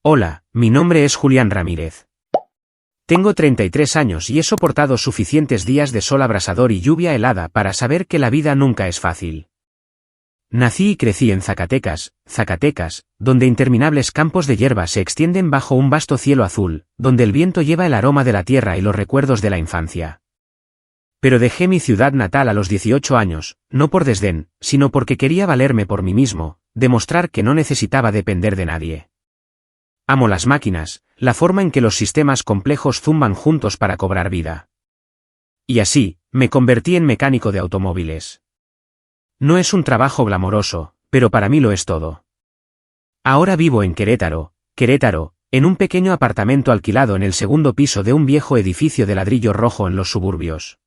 Hola, mi nombre es Julián Ramírez. Tengo 33 años y he soportado suficientes días de sol abrasador y lluvia helada para saber que la vida nunca es fácil. Nací y crecí en Zacatecas, donde interminables campos de hierba se extienden bajo un vasto cielo azul, donde el viento lleva el aroma de la tierra y los recuerdos de la infancia. Pero dejé mi ciudad natal a los 18 años, no por desdén, sino porque quería valerme por mí mismo, demostrar que no necesitaba depender de nadie. Amo las máquinas, la forma en que los sistemas complejos zumban juntos para cobrar vida. Y así, me convertí en mecánico de automóviles. No es un trabajo glamoroso, pero para mí lo es todo. Ahora vivo en Querétaro, en un pequeño apartamento alquilado en el segundo piso de un viejo edificio de ladrillo rojo en los suburbios.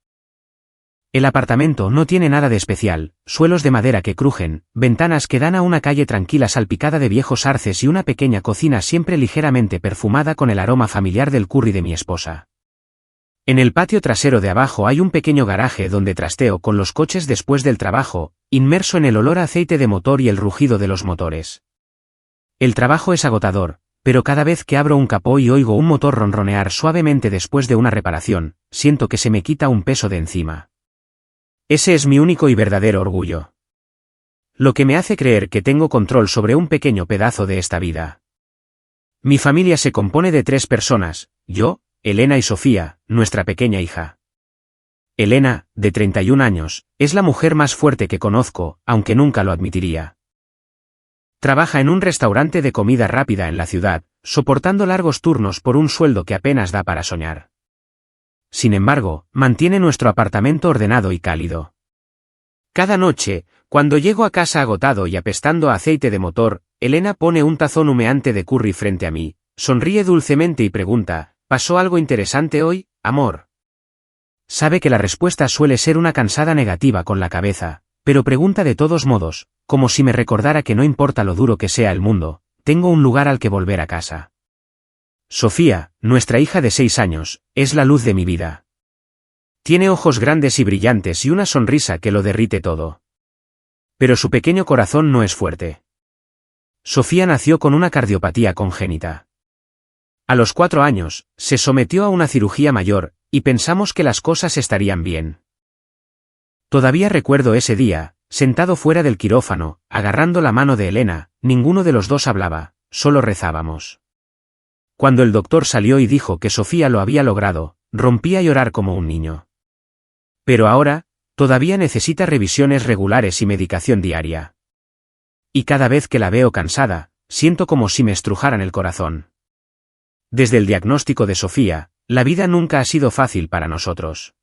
El apartamento no tiene nada de especial, suelos de madera que crujen, ventanas que dan a una calle tranquila salpicada de viejos arces y una pequeña cocina siempre ligeramente perfumada con el aroma familiar del curry de mi esposa. En el patio trasero de abajo hay un pequeño garaje donde trasteo con los coches después del trabajo, inmerso en el olor a aceite de motor y el rugido de los motores. El trabajo es agotador, pero cada vez que abro un capó y oigo un motor ronronear suavemente después de una reparación, siento que se me quita un peso de encima. Ese es mi único y verdadero orgullo. Lo que me hace creer que tengo control sobre un pequeño pedazo de esta vida. Mi familia se compone de 3 personas, yo, Elena y Sofía, nuestra pequeña hija. Elena, de 31 años, es la mujer más fuerte que conozco, aunque nunca lo admitiría. Trabaja en un restaurante de comida rápida en la ciudad, soportando largos turnos por un sueldo que apenas da para soñar. Sin embargo, mantiene nuestro apartamento ordenado y cálido. Cada noche, cuando llego a casa agotado y apestando a aceite de motor, Elena pone un tazón humeante de curry frente a mí, sonríe dulcemente y pregunta, ¿pasó algo interesante hoy, amor? Sabe que la respuesta suele ser una cansada negativa con la cabeza, pero pregunta de todos modos, como si me recordara que no importa lo duro que sea el mundo, tengo un lugar al que volver a casa. Sofía, nuestra hija de 6 años, es la luz de mi vida. Tiene ojos grandes y brillantes y una sonrisa que lo derrite todo. Pero su pequeño corazón no es fuerte. Sofía nació con una cardiopatía congénita. A los 4 años, se sometió a una cirugía mayor, y pensamos que las cosas estarían bien. Todavía recuerdo ese día, sentado fuera del quirófano, agarrando la mano de Elena, ninguno de los dos hablaba, solo rezábamos. Cuando el doctor salió y dijo que Sofía lo había logrado, rompí a llorar como un niño. Pero ahora, todavía necesita revisiones regulares y medicación diaria. Y cada vez que la veo cansada, siento como si me estrujaran el corazón. Desde el diagnóstico de Sofía, la vida nunca ha sido fácil para nosotros.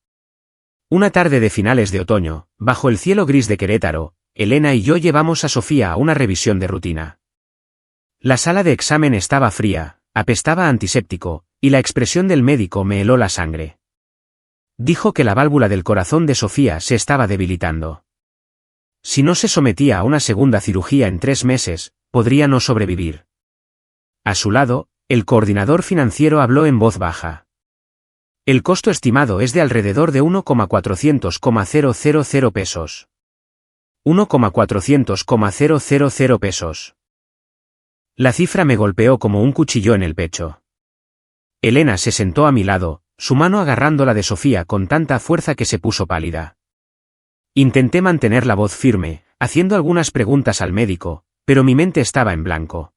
Una tarde de finales de otoño, bajo el cielo gris de Querétaro, Elena y yo llevamos a Sofía a una revisión de rutina. La sala de examen estaba fría, apestaba a antiséptico, y la expresión del médico me heló la sangre. Dijo que la válvula del corazón de Sofía se estaba debilitando. Si no se sometía a una segunda cirugía en 3 meses, podría no sobrevivir. A su lado, el coordinador financiero habló en voz baja. El costo estimado es de alrededor de 1,400,000 pesos. 1,400,000 pesos. La cifra me golpeó como un cuchillo en el pecho. Elena se sentó a mi lado, su mano agarrando la de Sofía con tanta fuerza que se puso pálida. Intenté mantener la voz firme, haciendo algunas preguntas al médico, pero mi mente estaba en blanco.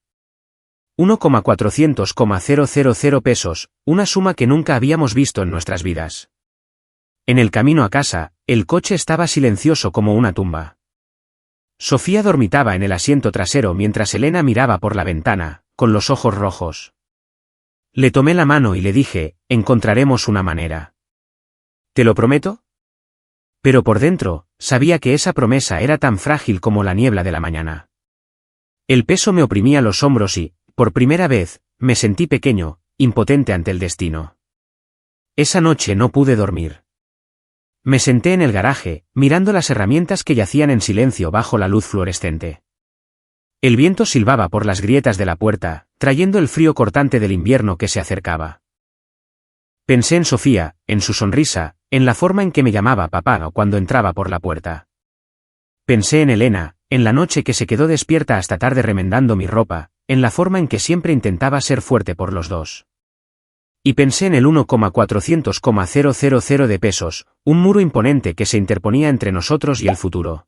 1,400,000 pesos, una suma que nunca habíamos visto en nuestras vidas. En el camino a casa, el coche estaba silencioso como una tumba. Sofía dormitaba en el asiento trasero mientras Elena miraba por la ventana, con los ojos rojos. Le tomé la mano y le dije, encontraremos una manera. ¿Te lo prometo? Pero por dentro, sabía que esa promesa era tan frágil como la niebla de la mañana. El peso me oprimía los hombros y, por primera vez, me sentí pequeño, impotente ante el destino. Esa noche no pude dormir. Me senté en el garaje, mirando las herramientas que yacían en silencio bajo la luz fluorescente. El viento silbaba por las grietas de la puerta, trayendo el frío cortante del invierno que se acercaba. Pensé en Sofía, en su sonrisa, en la forma en que me llamaba papá cuando entraba por la puerta. Pensé en Elena, en la noche que se quedó despierta hasta tarde remendando mi ropa, en la forma en que siempre intentaba ser fuerte por los dos. Y pensé en el 1,400,000 de pesos, un muro imponente que se interponía entre nosotros y el futuro.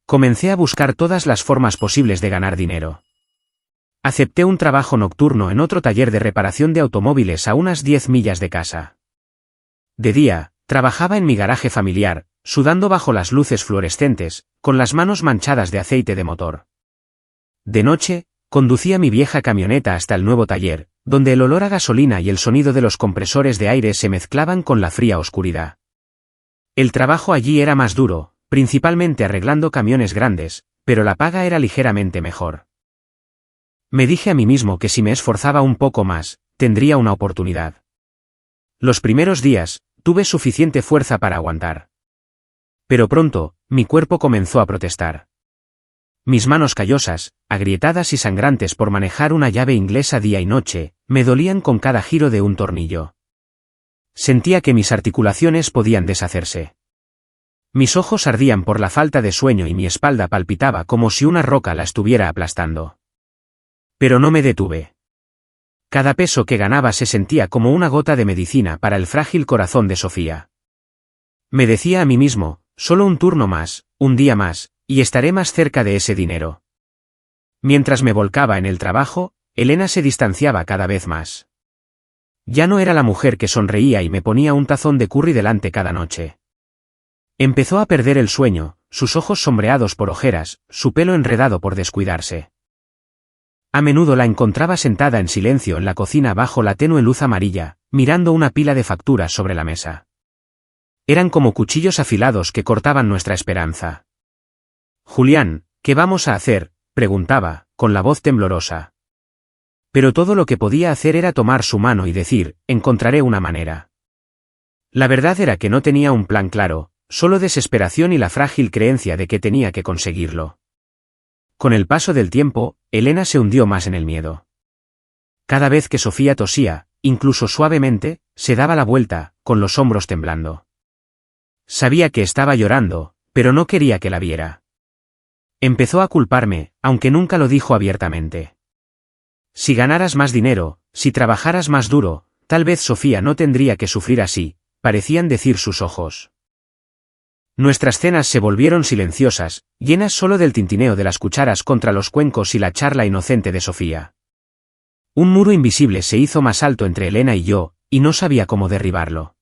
Comencé a buscar todas las formas posibles de ganar dinero. Acepté un trabajo nocturno en otro taller de reparación de automóviles a unas 10 millas de casa. De día, trabajaba en mi garaje familiar, sudando bajo las luces fluorescentes, con las manos manchadas de aceite de motor. De noche, conducía mi vieja camioneta hasta el nuevo taller, donde el olor a gasolina y el sonido de los compresores de aire se mezclaban con la fría oscuridad. El trabajo allí era más duro, principalmente arreglando camiones grandes, pero la paga era ligeramente mejor. Me dije a mí mismo que si me esforzaba un poco más, tendría una oportunidad. Los primeros días, tuve suficiente fuerza para aguantar. Pero pronto, mi cuerpo comenzó a protestar. Mis manos callosas, agrietadas y sangrantes por manejar una llave inglesa día y noche, me dolían con cada giro de un tornillo. Sentía que mis articulaciones podían deshacerse. Mis ojos ardían por la falta de sueño y mi espalda palpitaba como si una roca la estuviera aplastando. Pero no me detuve. Cada peso que ganaba se sentía como una gota de medicina para el frágil corazón de Sofía. Me decía a mí mismo, solo un turno más, un día más, y estaré más cerca de ese dinero. Mientras me volcaba en el trabajo, Elena se distanciaba cada vez más. Ya no era la mujer que sonreía y me ponía un tazón de curry delante cada noche. Empezó a perder el sueño, sus ojos sombreados por ojeras, su pelo enredado por descuidarse. A menudo la encontraba sentada en silencio en la cocina bajo la tenue luz amarilla, mirando una pila de facturas sobre la mesa. Eran como cuchillos afilados que cortaban nuestra esperanza. «Julián, ¿qué vamos a hacer?», preguntaba, con la voz temblorosa. Pero todo lo que podía hacer era tomar su mano y decir, encontraré una manera. La verdad era que no tenía un plan claro, solo desesperación y la frágil creencia de que tenía que conseguirlo. Con el paso del tiempo, Elena se hundió más en el miedo. Cada vez que Sofía tosía, incluso suavemente, se daba la vuelta, con los hombros temblando. Sabía que estaba llorando, pero no quería que la viera. Empezó a culparme, aunque nunca lo dijo abiertamente. Si ganaras más dinero, si trabajaras más duro, tal vez Sofía no tendría que sufrir así, parecían decir sus ojos. Nuestras cenas se volvieron silenciosas, llenas solo del tintineo de las cucharas contra los cuencos y la charla inocente de Sofía. Un muro invisible se hizo más alto entre Elena y yo, y no sabía cómo derribarlo.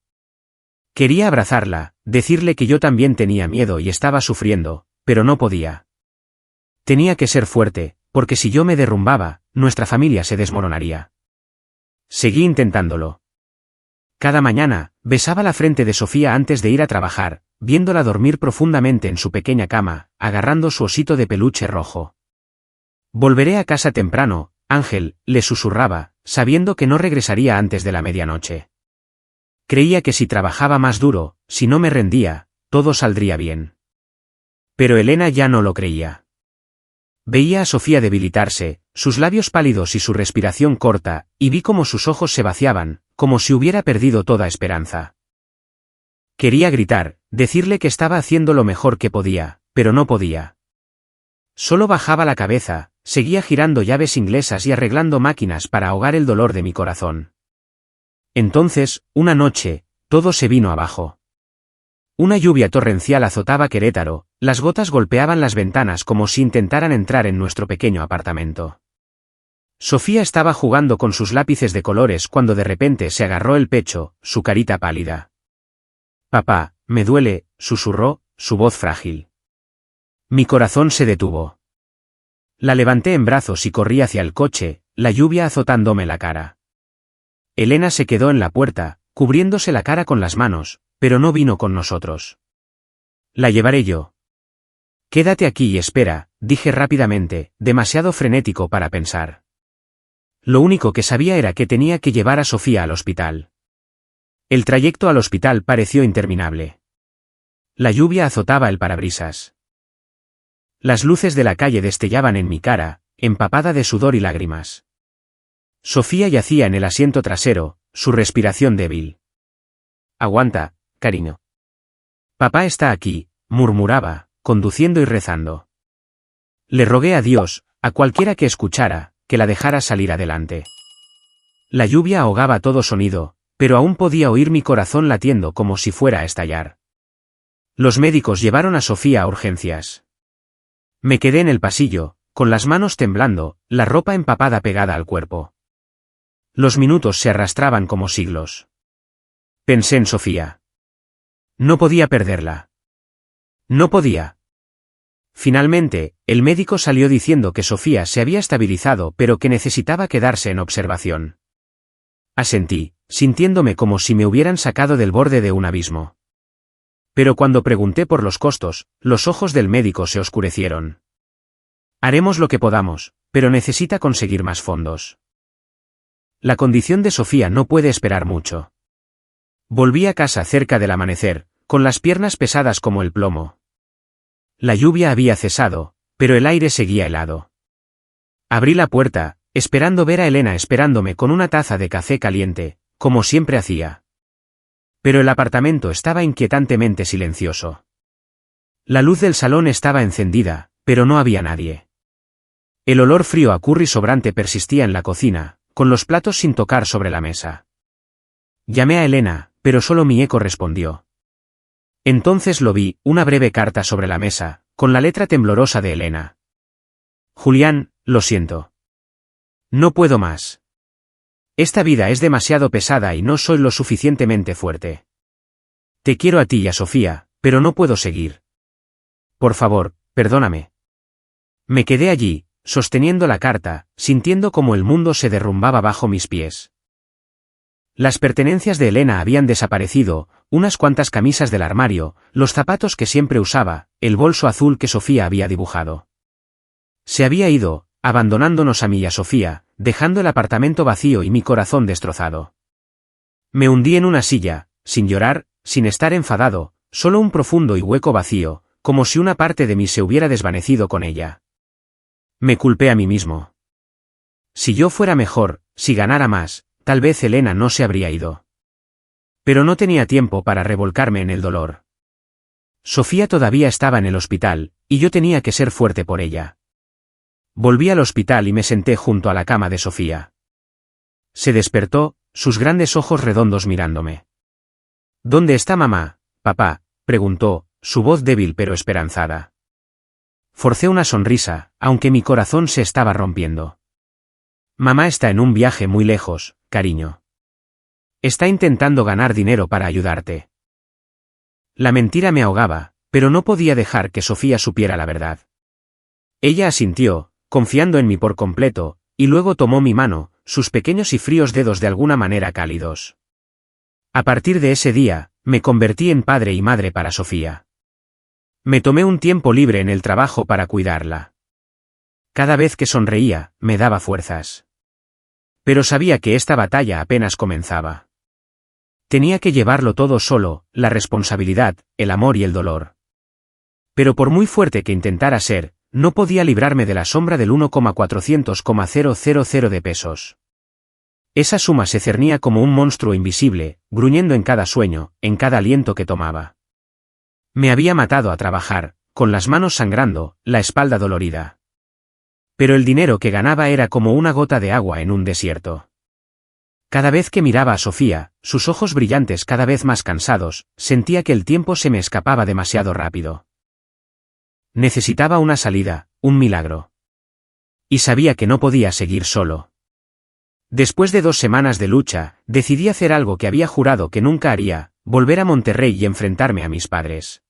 Quería abrazarla, decirle que yo también tenía miedo y estaba sufriendo, pero no podía. Tenía que ser fuerte, porque si yo me derrumbaba, nuestra familia se desmoronaría. Seguí intentándolo. Cada mañana, besaba la frente de Sofía antes de ir a trabajar, viéndola dormir profundamente en su pequeña cama, agarrando su osito de peluche rojo. Volveré a casa temprano, Ángel, le susurraba, sabiendo que no regresaría antes de la medianoche. Creía que si trabajaba más duro, si no me rendía, todo saldría bien. Pero Elena ya no lo creía. Veía a Sofía debilitarse, sus labios pálidos y su respiración corta, y vi cómo sus ojos se vaciaban, como si hubiera perdido toda esperanza. Quería gritar, decirle que estaba haciendo lo mejor que podía, pero no podía. Solo bajaba la cabeza, seguía girando llaves inglesas y arreglando máquinas para ahogar el dolor de mi corazón. Entonces, una noche, todo se vino abajo. Una lluvia torrencial azotaba Querétaro, las gotas golpeaban las ventanas como si intentaran entrar en nuestro pequeño apartamento. Sofía estaba jugando con sus lápices de colores cuando de repente se agarró el pecho, su carita pálida. «Papá, me duele», susurró, su voz frágil. Mi corazón se detuvo. La levanté en brazos y corrí hacia el coche, la lluvia azotándome la cara. Elena se quedó en la puerta, cubriéndose la cara con las manos, pero no vino con nosotros. «La llevaré yo». «Quédate aquí y espera», dije rápidamente, demasiado frenético para pensar. Lo único que sabía era que tenía que llevar a Sofía al hospital. El trayecto al hospital pareció interminable. La lluvia azotaba el parabrisas. Las luces de la calle destellaban en mi cara, empapada de sudor y lágrimas. Sofía yacía en el asiento trasero, su respiración débil. «Aguanta, cariño. Papá está aquí», murmuraba, conduciendo y rezando. Le rogué a Dios, a cualquiera que escuchara, que la dejara salir adelante. La lluvia ahogaba todo sonido, pero aún podía oír mi corazón latiendo como si fuera a estallar. Los médicos llevaron a Sofía a urgencias. Me quedé en el pasillo, con las manos temblando, la ropa empapada pegada al cuerpo. Los minutos se arrastraban como siglos. Pensé en Sofía. No podía perderla. No podía. Finalmente, el médico salió diciendo que Sofía se había estabilizado pero que necesitaba quedarse en observación. Asentí, sintiéndome como si me hubieran sacado del borde de un abismo. Pero cuando pregunté por los costos, los ojos del médico se oscurecieron. Haremos lo que podamos, pero necesita conseguir más fondos. La condición de Sofía no puede esperar mucho. Volví a casa cerca del amanecer, con las piernas pesadas como el plomo. La lluvia había cesado, pero el aire seguía helado. Abrí la puerta, esperando ver a Elena esperándome con una taza de café caliente, como siempre hacía. Pero el apartamento estaba inquietantemente silencioso. La luz del salón estaba encendida, pero no había nadie. El olor frío a curry sobrante persistía en la cocina, con los platos sin tocar sobre la mesa. Llamé a Elena, pero solo mi eco respondió. Entonces lo vi, una breve carta sobre la mesa, con la letra temblorosa de Elena. Julián, lo siento. No puedo más. Esta vida es demasiado pesada y no soy lo suficientemente fuerte. Te quiero a ti y a Sofía, pero no puedo seguir. Por favor, perdóname. Me quedé allí, sosteniendo la carta, sintiendo como el mundo se derrumbaba bajo mis pies. Las pertenencias de Elena habían desaparecido, unas cuantas camisas del armario, los zapatos que siempre usaba, el bolso azul que Sofía había dibujado. Se había ido, abandonándonos a mí y a Sofía, dejando el apartamento vacío y mi corazón destrozado. Me hundí en una silla, sin llorar, sin estar enfadado, solo un profundo y hueco vacío, como si una parte de mí se hubiera desvanecido con ella. Me culpé a mí mismo. Si yo fuera mejor, si ganara más, tal vez Elena no se habría ido. Pero no tenía tiempo para revolcarme en el dolor. Sofía todavía estaba en el hospital, y yo tenía que ser fuerte por ella. Volví al hospital y me senté junto a la cama de Sofía. Se despertó, sus grandes ojos redondos mirándome. ¿Dónde está mamá, papá?, preguntó, su voz débil pero esperanzada. Forcé una sonrisa, aunque mi corazón se estaba rompiendo. Mamá está en un viaje muy lejos, cariño. Está intentando ganar dinero para ayudarte. La mentira me ahogaba, pero no podía dejar que Sofía supiera la verdad. Ella asintió, confiando en mí por completo, y luego tomó mi mano, sus pequeños y fríos dedos de alguna manera cálidos. A partir de ese día, me convertí en padre y madre para Sofía. Me tomé un tiempo libre en el trabajo para cuidarla. Cada vez que sonreía, me daba fuerzas. Pero sabía que esta batalla apenas comenzaba. Tenía que llevarlo todo solo, la responsabilidad, el amor y el dolor. Pero por muy fuerte que intentara ser, no podía librarme de la sombra del 1,400,000 de pesos. Esa suma se cernía como un monstruo invisible, gruñendo en cada sueño, en cada aliento que tomaba. Me había matado a trabajar, con las manos sangrando, la espalda dolorida. Pero el dinero que ganaba era como una gota de agua en un desierto. Cada vez que miraba a Sofía, sus ojos brillantes cada vez más cansados, sentía que el tiempo se me escapaba demasiado rápido. Necesitaba una salida, un milagro. Y sabía que no podía seguir solo. Después de 2 semanas de lucha, decidí hacer algo que había jurado que nunca haría, volver a Monterrey y enfrentarme a mis padres.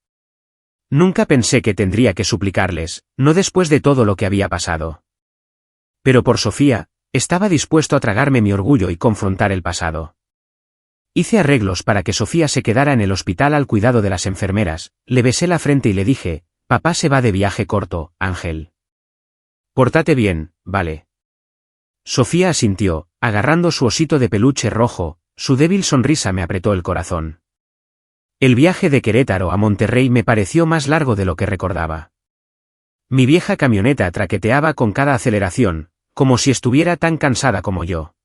Nunca pensé que tendría que suplicarles, no después de todo lo que había pasado. Pero por Sofía, estaba dispuesto a tragarme mi orgullo y confrontar el pasado. Hice arreglos para que Sofía se quedara en el hospital al cuidado de las enfermeras, le besé la frente y le dije, papá se va de viaje corto, Ángel. Pórtate bien, ¿vale? Sofía asintió, agarrando su osito de peluche rojo, su débil sonrisa me apretó el corazón. El viaje de Querétaro a Monterrey me pareció más largo de lo que recordaba. Mi vieja camioneta traqueteaba con cada aceleración, como si estuviera tan cansada como yo.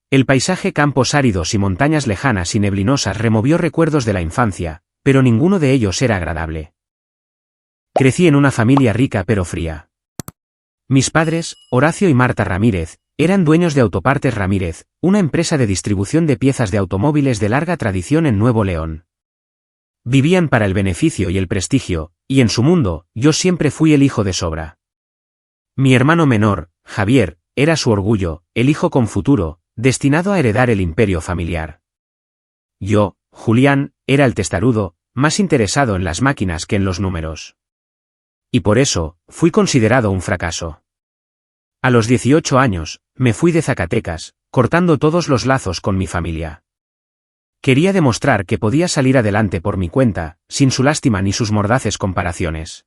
El paisaje, campos áridos y montañas lejanas y neblinosas removió recuerdos de la infancia, pero ninguno de ellos era agradable. Crecí en una familia rica pero fría. Mis padres, Horacio y Marta Ramírez, eran dueños de Autopartes Ramírez, una empresa de distribución de piezas de automóviles de larga tradición en Nuevo León. Vivían para el beneficio y el prestigio, y en su mundo, yo siempre fui el hijo de sobra. Mi hermano menor, Javier, era su orgullo, el hijo con futuro, destinado a heredar el imperio familiar. Yo, Julián, era el testarudo, más interesado en las máquinas que en los números. Y por eso, fui considerado un fracaso. A los 18 años, me fui de Zacatecas, cortando todos los lazos con mi familia. Quería demostrar que podía salir adelante por mi cuenta, sin su lástima ni sus mordaces comparaciones.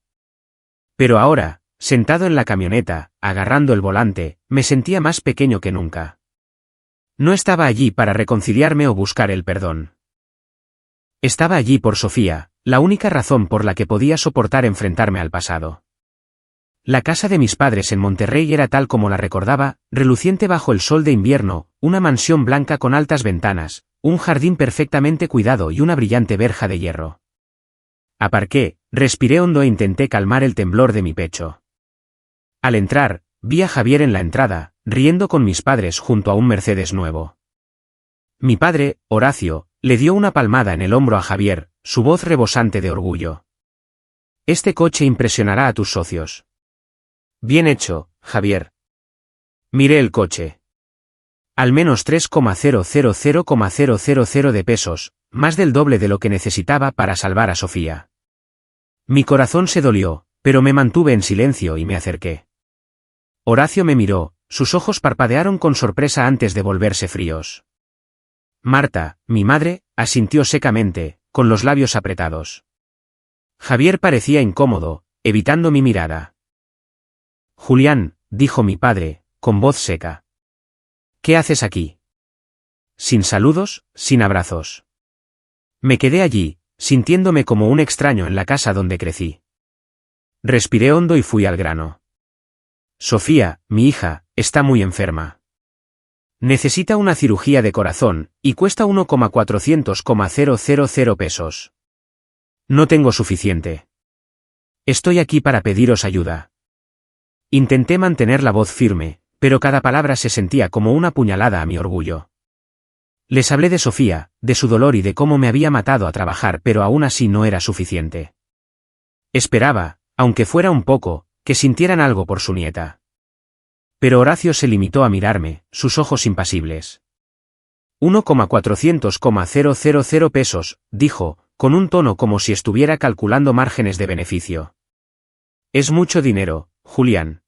Pero ahora, sentado en la camioneta, agarrando el volante, me sentía más pequeño que nunca. No estaba allí para reconciliarme o buscar el perdón. Estaba allí por Sofía, la única razón por la que podía soportar enfrentarme al pasado. La casa de mis padres en Monterrey era tal como la recordaba, reluciente bajo el sol de invierno, una mansión blanca con altas ventanas, un jardín perfectamente cuidado y una brillante verja de hierro. Aparqué, respiré hondo e intenté calmar el temblor de mi pecho. Al entrar, vi a Javier en la entrada, riendo con mis padres junto a un Mercedes nuevo. Mi padre, Horacio, le dio una palmada en el hombro a Javier, su voz rebosante de orgullo. Este coche impresionará a tus socios. Bien hecho, Javier. Miré el coche. Al menos 3,000,000 de pesos, más del doble de lo que necesitaba para salvar a Sofía. Mi corazón se dolió, pero me mantuve en silencio y me acerqué. Horacio me miró, sus ojos parpadearon con sorpresa antes de volverse fríos. Marta, mi madre, asintió secamente, con los labios apretados. Javier parecía incómodo, evitando mi mirada. Julián, dijo mi padre, con voz seca. ¿Qué haces aquí? Sin saludos, sin abrazos. Me quedé allí, sintiéndome como un extraño en la casa donde crecí. Respiré hondo y fui al grano. Sofía, mi hija, está muy enferma. Necesita una cirugía de corazón, y cuesta 1,400,000 pesos. No tengo suficiente. Estoy aquí para pediros ayuda. Intenté mantener la voz firme, pero cada palabra se sentía como una puñalada a mi orgullo. Les hablé de Sofía, de su dolor y de cómo me había matado a trabajar, pero aún así no era suficiente. Esperaba, aunque fuera un poco, que sintieran algo por su nieta. Pero Horacio se limitó a mirarme, sus ojos impasibles. 1,400,000 pesos, dijo, con un tono como si estuviera calculando márgenes de beneficio. Es mucho dinero, Julián.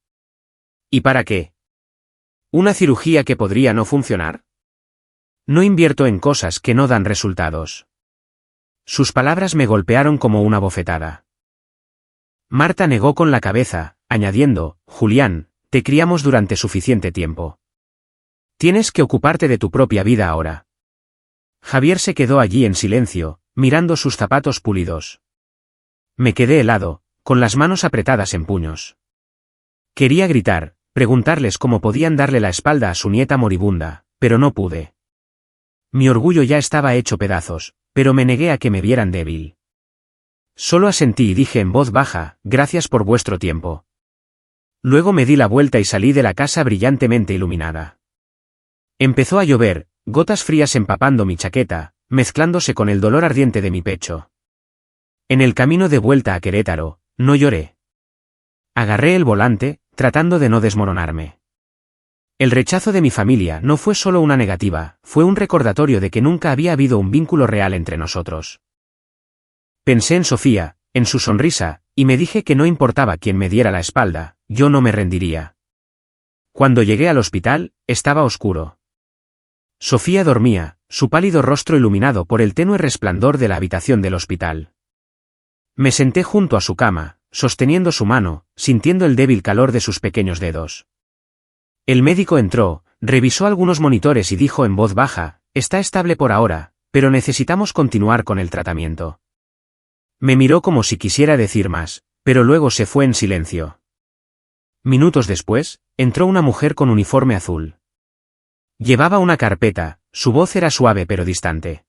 ¿Y para qué? ¿Una cirugía que podría no funcionar? No invierto en cosas que no dan resultados. Sus palabras me golpearon como una bofetada. Marta negó con la cabeza, añadiendo, Julián, te criamos durante suficiente tiempo. Tienes que ocuparte de tu propia vida ahora. Javier se quedó allí en silencio, mirando sus zapatos pulidos. Me quedé helado, con las manos apretadas en puños. Quería gritar, preguntarles cómo podían darle la espalda a su nieta moribunda, pero no pude. Mi orgullo ya estaba hecho pedazos, pero me negué a que me vieran débil. Solo asentí y dije en voz baja, gracias por vuestro tiempo. Luego me di la vuelta y salí de la casa brillantemente iluminada. Empezó a llover, gotas frías empapando mi chaqueta, mezclándose con el dolor ardiente de mi pecho. En el camino de vuelta a Querétaro, no lloré. Agarré el volante, tratando de no desmoronarme. El rechazo de mi familia no fue solo una negativa, fue un recordatorio de que nunca había habido un vínculo real entre nosotros. Pensé en Sofía, en su sonrisa, y me dije que no importaba quién me diera la espalda, yo no me rendiría. Cuando llegué al hospital, estaba oscuro. Sofía dormía, su pálido rostro iluminado por el tenue resplandor de la habitación del hospital. Me senté junto a su cama, sosteniendo su mano, sintiendo el débil calor de sus pequeños dedos. El médico entró, revisó algunos monitores y dijo en voz baja, está estable por ahora, pero necesitamos continuar con el tratamiento. Me miró como si quisiera decir más, pero luego se fue en silencio. Minutos después, entró una mujer con uniforme azul. Llevaba una carpeta, su voz era suave pero distante.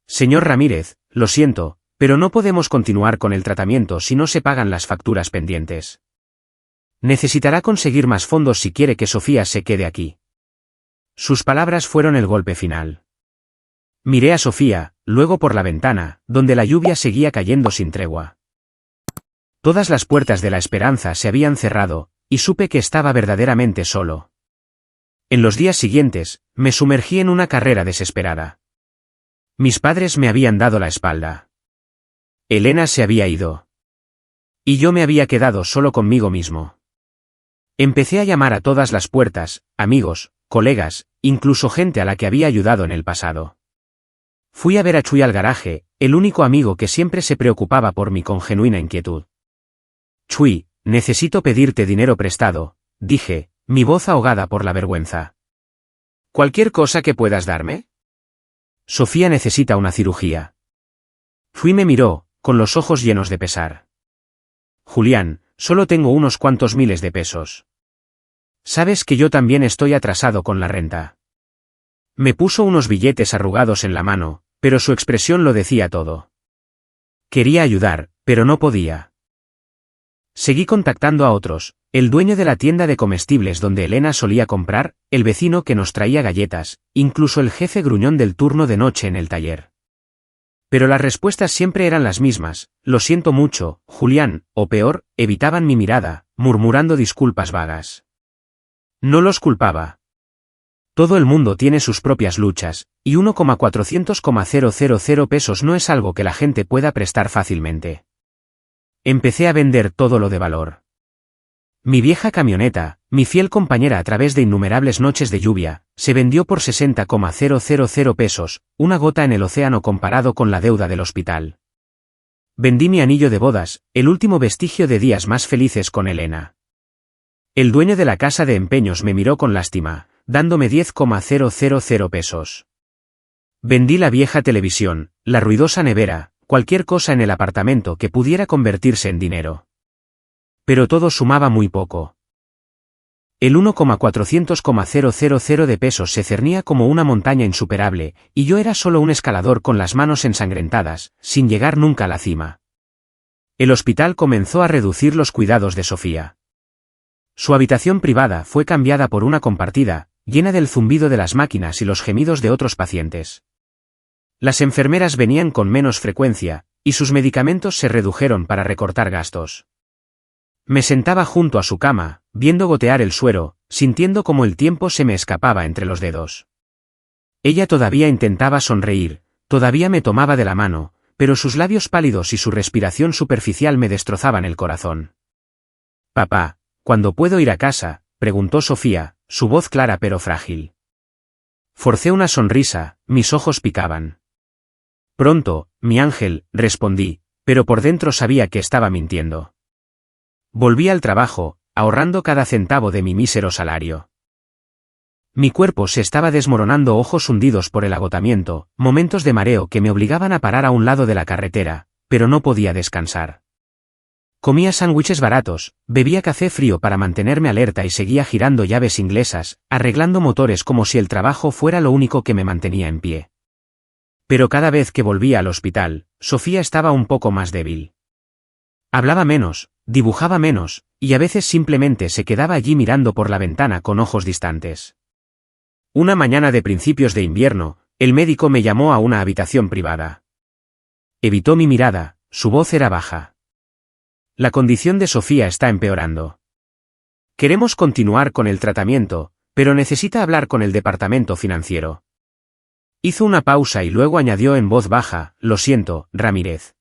Señor Ramírez, lo siento, pero no podemos continuar con el tratamiento si no se pagan las facturas pendientes. Necesitará conseguir más fondos si quiere que Sofía se quede aquí. Sus palabras fueron el golpe final. Miré a Sofía, luego por la ventana, donde la lluvia seguía cayendo sin tregua. Todas las puertas de la esperanza se habían cerrado, y supe que estaba verdaderamente solo. En los días siguientes, me sumergí en una carrera desesperada. Mis padres me habían dado la espalda. Elena se había ido. Y yo me había quedado solo conmigo mismo. Empecé a llamar a todas las puertas, amigos, colegas, incluso gente a la que había ayudado en el pasado. Fui a ver a Chui al garaje, el único amigo que siempre se preocupaba por mí con genuina inquietud. Chui, necesito pedirte dinero prestado, dije, mi voz ahogada por la vergüenza. ¿Cualquier cosa que puedas darme? Sofía necesita una cirugía. Chui me miró, con los ojos llenos de pesar. Julián, solo tengo unos cuantos miles de pesos. Sabes que yo también estoy atrasado con la renta. Me puso unos billetes arrugados en la mano, pero su expresión lo decía todo. Quería ayudar, pero no podía. Seguí contactando a otros, el dueño de la tienda de comestibles donde Elena solía comprar, el vecino que nos traía galletas, incluso el jefe gruñón del turno de noche en el taller. Pero las respuestas siempre eran las mismas: lo siento mucho, Julián, o peor, evitaban mi mirada, murmurando disculpas vagas. No los culpaba. Todo el mundo tiene sus propias luchas, y 1,400,000 pesos no es algo que la gente pueda prestar fácilmente. Empecé a vender todo lo de valor. Mi vieja camioneta, mi fiel compañera a través de innumerables noches de lluvia, se vendió por 60,000 pesos, una gota en el océano comparado con la deuda del hospital. Vendí mi anillo de bodas, el último vestigio de días más felices con Elena. El dueño de la casa de empeños me miró con lástima, dándome 10,000 pesos. Vendí la vieja televisión, la ruidosa nevera, cualquier cosa en el apartamento que pudiera convertirse en dinero. Pero todo sumaba muy poco. El 1,400,000 de pesos se cernía como una montaña insuperable, y yo era solo un escalador con las manos ensangrentadas, sin llegar nunca a la cima. El hospital comenzó a reducir los cuidados de Sofía. Su habitación privada fue cambiada por una compartida, llena del zumbido de las máquinas y los gemidos de otros pacientes. Las enfermeras venían con menos frecuencia, y sus medicamentos se redujeron para recortar gastos. Me sentaba junto a su cama, viendo gotear el suero, sintiendo como el tiempo se me escapaba entre los dedos. Ella todavía intentaba sonreír, todavía me tomaba de la mano, pero sus labios pálidos y su respiración superficial me destrozaban el corazón. «Papá, ¿cuándo puedo ir a casa?», preguntó Sofía, su voz clara pero frágil. Forcé una sonrisa, mis ojos picaban. «Pronto, mi ángel», respondí, pero por dentro sabía que estaba mintiendo. Volví al trabajo, ahorrando cada centavo de mi mísero salario. Mi cuerpo se estaba desmoronando, ojos hundidos por el agotamiento, momentos de mareo que me obligaban a parar a un lado de la carretera, pero no podía descansar. Comía sándwiches baratos, bebía café frío para mantenerme alerta y seguía girando llaves inglesas, arreglando motores como si el trabajo fuera lo único que me mantenía en pie. Pero cada vez que volvía al hospital, Sofía estaba un poco más débil. Hablaba menos, dibujaba menos, y a veces simplemente se quedaba allí mirando por la ventana con ojos distantes. Una mañana de principios de invierno, el médico me llamó a una habitación privada. Evitó mi mirada, su voz era baja. La condición de Sofía está empeorando. Queremos continuar con el tratamiento, pero necesita hablar con el departamento financiero. Hizo una pausa y luego añadió en voz baja: «Lo siento, Ramírez».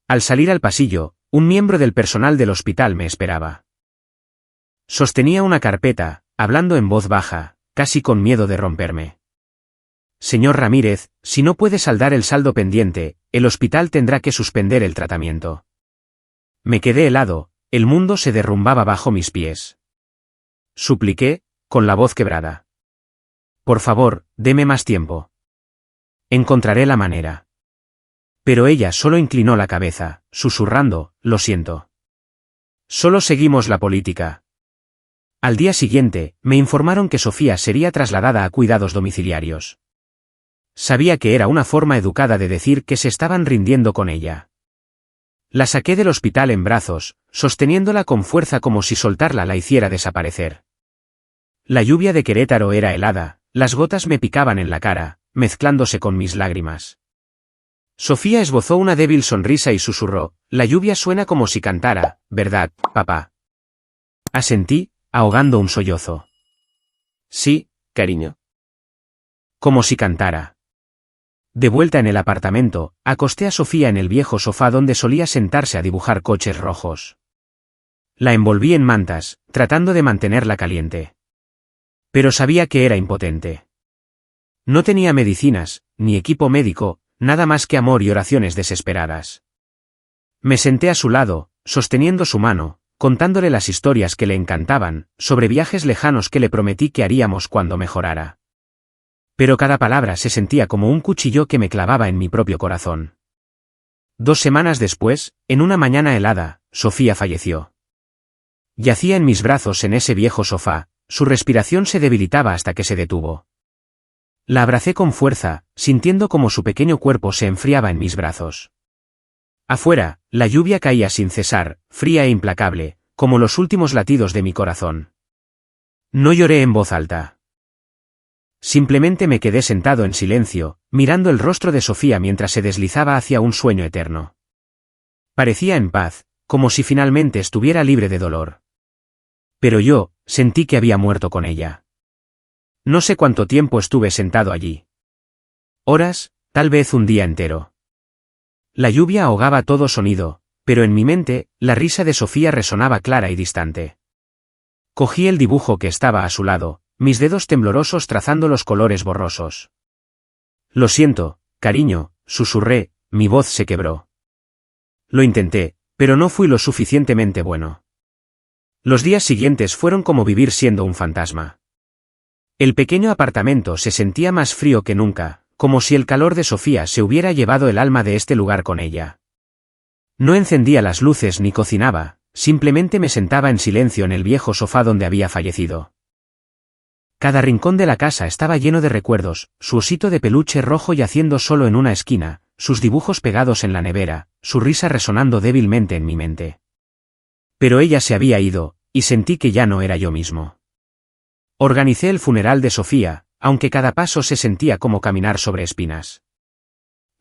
Al salir al pasillo, un miembro del personal del hospital me esperaba. Sostenía una carpeta, hablando en voz baja, casi con miedo de romperme. «Señor Ramírez, si no puede saldar el saldo pendiente, el hospital tendrá que suspender el tratamiento». Me quedé helado, el mundo se derrumbaba bajo mis pies. Supliqué, con la voz quebrada. «Por favor, deme más tiempo. Encontraré la manera». Pero ella solo inclinó la cabeza, susurrando: «Lo siento. Solo seguimos la política». Al día siguiente, me informaron que Sofía sería trasladada a cuidados domiciliarios. Sabía que era una forma educada de decir que se estaban rindiendo con ella. La saqué del hospital en brazos, sosteniéndola con fuerza como si soltarla la hiciera desaparecer. La lluvia de Querétaro era helada, las gotas me picaban en la cara, mezclándose con mis lágrimas. Sofía esbozó una débil sonrisa y susurró, la lluvia suena como si cantara, ¿verdad, papá? Asentí, ahogando un sollozo. Sí, cariño. Como si cantara. De vuelta en el apartamento, acosté a Sofía en el viejo sofá donde solía sentarse a dibujar coches rojos. La envolví en mantas, tratando de mantenerla caliente. Pero sabía que era impotente. No tenía medicinas, ni equipo médico, nada más que amor y oraciones desesperadas. Me senté a su lado, sosteniendo su mano, contándole las historias que le encantaban, sobre viajes lejanos que le prometí que haríamos cuando mejorara. Pero cada palabra se sentía como un cuchillo que me clavaba en mi propio corazón. 2 semanas después, en una mañana helada, Sofía falleció. Yacía en mis brazos en ese viejo sofá, su respiración se debilitaba hasta que se detuvo. La abracé con fuerza, sintiendo como su pequeño cuerpo se enfriaba en mis brazos. Afuera, la lluvia caía sin cesar, fría e implacable, como los últimos latidos de mi corazón. No lloré en voz alta. Simplemente me quedé sentado en silencio, mirando el rostro de Sofía mientras se deslizaba hacia un sueño eterno. Parecía en paz, como si finalmente estuviera libre de dolor. Pero yo, sentí que había muerto con ella. No sé cuánto tiempo estuve sentado allí. Horas, tal vez un día entero. La lluvia ahogaba todo sonido, pero en mi mente, la risa de Sofía resonaba clara y distante. Cogí el dibujo que estaba a su lado, mis dedos temblorosos trazando los colores borrosos. Lo siento, cariño, susurré, mi voz se quebró. Lo intenté, pero no fui lo suficientemente bueno. Los días siguientes fueron como vivir siendo un fantasma. El pequeño apartamento se sentía más frío que nunca, como si el calor de Sofía se hubiera llevado el alma de este lugar con ella. No encendía las luces ni cocinaba, simplemente me sentaba en silencio en el viejo sofá donde había fallecido. Cada rincón de la casa estaba lleno de recuerdos, su osito de peluche rojo yaciendo solo en una esquina, sus dibujos pegados en la nevera, su risa resonando débilmente en mi mente. Pero ella se había ido, y sentí que ya no era yo mismo. Organicé el funeral de Sofía, aunque cada paso se sentía como caminar sobre espinas.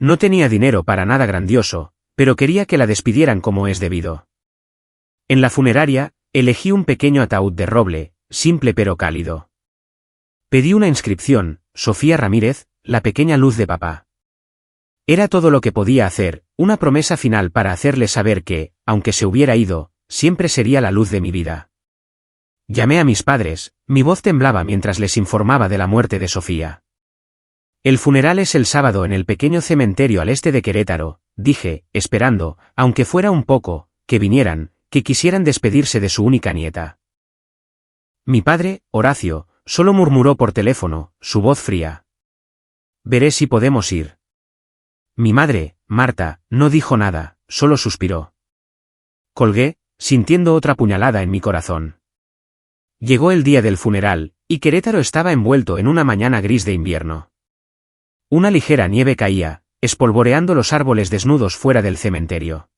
No tenía dinero para nada grandioso, pero quería que la despidieran como es debido. En la funeraria, elegí un pequeño ataúd de roble, simple pero cálido. Pedí una inscripción, Sofía Ramírez, la pequeña luz de papá. Era todo lo que podía hacer, una promesa final para hacerle saber que, aunque se hubiera ido, siempre sería la luz de mi vida. Llamé a mis padres, mi voz temblaba mientras les informaba de la muerte de Sofía. El funeral es el sábado en el pequeño cementerio al este de Querétaro, dije, esperando, aunque fuera un poco, que vinieran, que quisieran despedirse de su única nieta. Mi padre, Horacio, solo murmuró por teléfono, su voz fría. Veré si podemos ir. Mi madre, Marta, no dijo nada, solo suspiró. Colgué, sintiendo otra puñalada en mi corazón. Llegó el día del funeral, y Querétaro estaba envuelto en una mañana gris de invierno. Una ligera nieve caía, espolvoreando los árboles desnudos fuera del cementerio.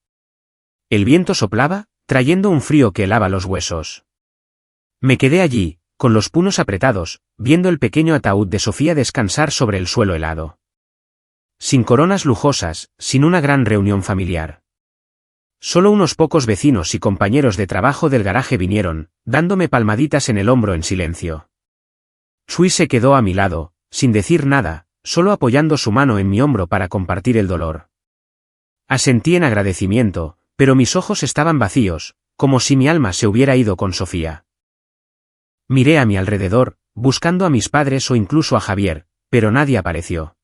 El viento soplaba, trayendo un frío que helaba los huesos. Me quedé allí, con los puños apretados, viendo el pequeño ataúd de Sofía descansar sobre el suelo helado. Sin coronas lujosas, sin una gran reunión familiar. Solo unos pocos vecinos y compañeros de trabajo del garaje vinieron, dándome palmaditas en el hombro en silencio. Shui se quedó a mi lado, sin decir nada, solo apoyando su mano en mi hombro para compartir el dolor. Asentí en agradecimiento, pero mis ojos estaban vacíos, como si mi alma se hubiera ido con Sofía. Miré a mi alrededor, buscando a mis padres o incluso a Javier, pero nadie apareció.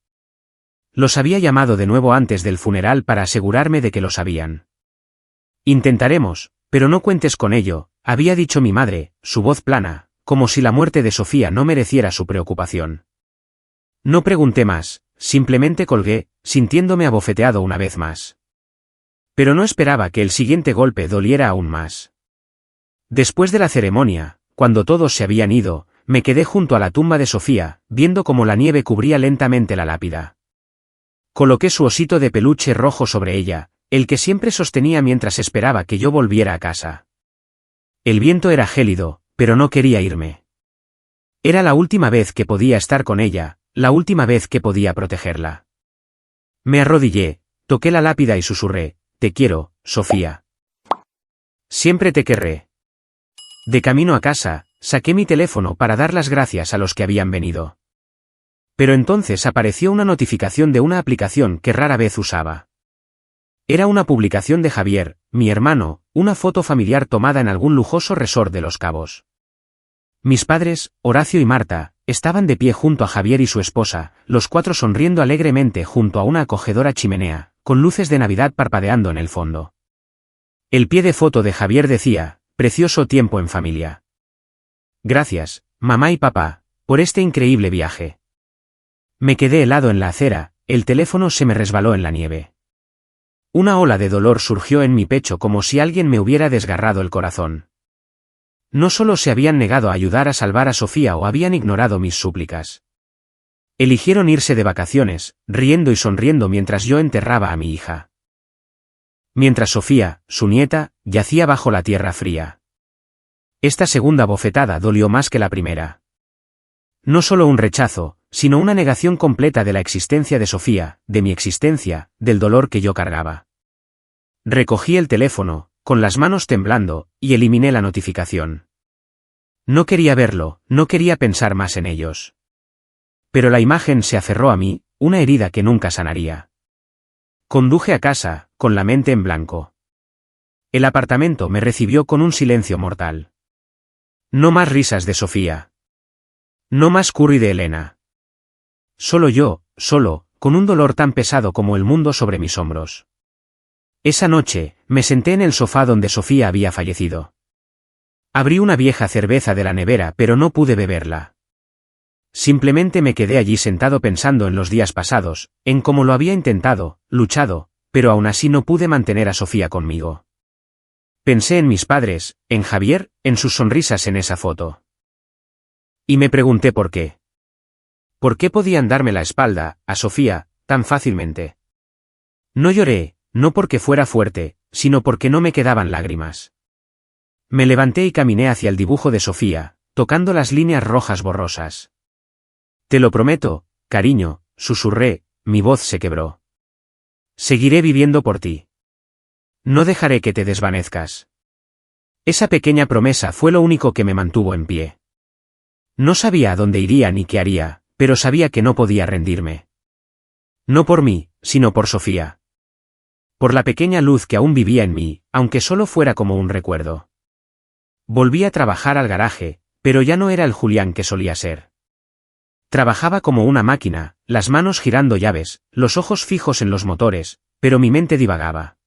Los había llamado de nuevo antes del funeral para asegurarme de que lo sabían. Intentaremos, pero no cuentes con ello, había dicho mi madre, su voz plana, como si la muerte de Sofía no mereciera su preocupación. No pregunté más, simplemente colgué, sintiéndome abofeteado una vez más. Pero no esperaba que el siguiente golpe doliera aún más. Después de la ceremonia, cuando todos se habían ido, me quedé junto a la tumba de Sofía, viendo cómo la nieve cubría lentamente la lápida. Coloqué su osito de peluche rojo sobre ella, el que siempre sostenía mientras esperaba que yo volviera a casa. El viento era gélido, pero no quería irme. Era la última vez que podía estar con ella, la última vez que podía protegerla. Me arrodillé, toqué la lápida y susurré: «Te quiero, Sofía. Siempre te querré». De camino a casa, saqué mi teléfono para dar las gracias a los que habían venido. Pero entonces apareció una notificación de una aplicación que rara vez usaba. Era una publicación de Javier, mi hermano, una foto familiar tomada en algún lujoso resort de Los Cabos. Mis padres, Horacio y Marta, estaban de pie junto a Javier y su esposa, los cuatro sonriendo alegremente junto a una acogedora chimenea, con luces de Navidad parpadeando en el fondo. El pie de foto de Javier decía: «Precioso tiempo en familia. Gracias, mamá y papá, por este increíble viaje». Me quedé helado en la acera, el teléfono se me resbaló en la nieve. Una ola de dolor surgió en mi pecho como si alguien me hubiera desgarrado el corazón. No solo se habían negado a ayudar a salvar a Sofía o habían ignorado mis súplicas. Eligieron irse de vacaciones, riendo y sonriendo mientras yo enterraba a mi hija. Mientras Sofía, su nieta, yacía bajo la tierra fría. Esta segunda bofetada dolió más que la primera. No solo un rechazo, sino una negación completa de la existencia de Sofía, de mi existencia, del dolor que yo cargaba. Recogí el teléfono, con las manos temblando, y eliminé la notificación. No quería verlo, no quería pensar más en ellos. Pero la imagen se aferró a mí, una herida que nunca sanaría. Conduje a casa, con la mente en blanco. El apartamento me recibió con un silencio mortal. No más risas de Sofía. No más curry de Elena. Solo yo, solo, con un dolor tan pesado como el mundo sobre mis hombros. Esa noche, me senté en el sofá donde Sofía había fallecido. Abrí una vieja cerveza de la nevera pero no pude beberla. Simplemente me quedé allí sentado pensando en los días pasados, en cómo lo había intentado, luchado, pero aún así no pude mantener a Sofía conmigo. Pensé en mis padres, en Javier, en sus sonrisas en esa foto. Y me pregunté por qué. ¿Por qué podían darme la espalda, a Sofía, tan fácilmente? No lloré, no porque fuera fuerte, sino porque no me quedaban lágrimas. Me levanté y caminé hacia el dibujo de Sofía, tocando las líneas rojas borrosas. «Te lo prometo, cariño», susurré, mi voz se quebró. «Seguiré viviendo por ti. No dejaré que te desvanezcas». Esa pequeña promesa fue lo único que me mantuvo en pie. No sabía a dónde iría ni qué haría, pero sabía que no podía rendirme. No por mí, sino por Sofía. Por la pequeña luz que aún vivía en mí, aunque solo fuera como un recuerdo. Volví a trabajar al garaje, pero ya no era el Julián que solía ser. Trabajaba como una máquina, las manos girando llaves, los ojos fijos en los motores, pero mi mente divagaba.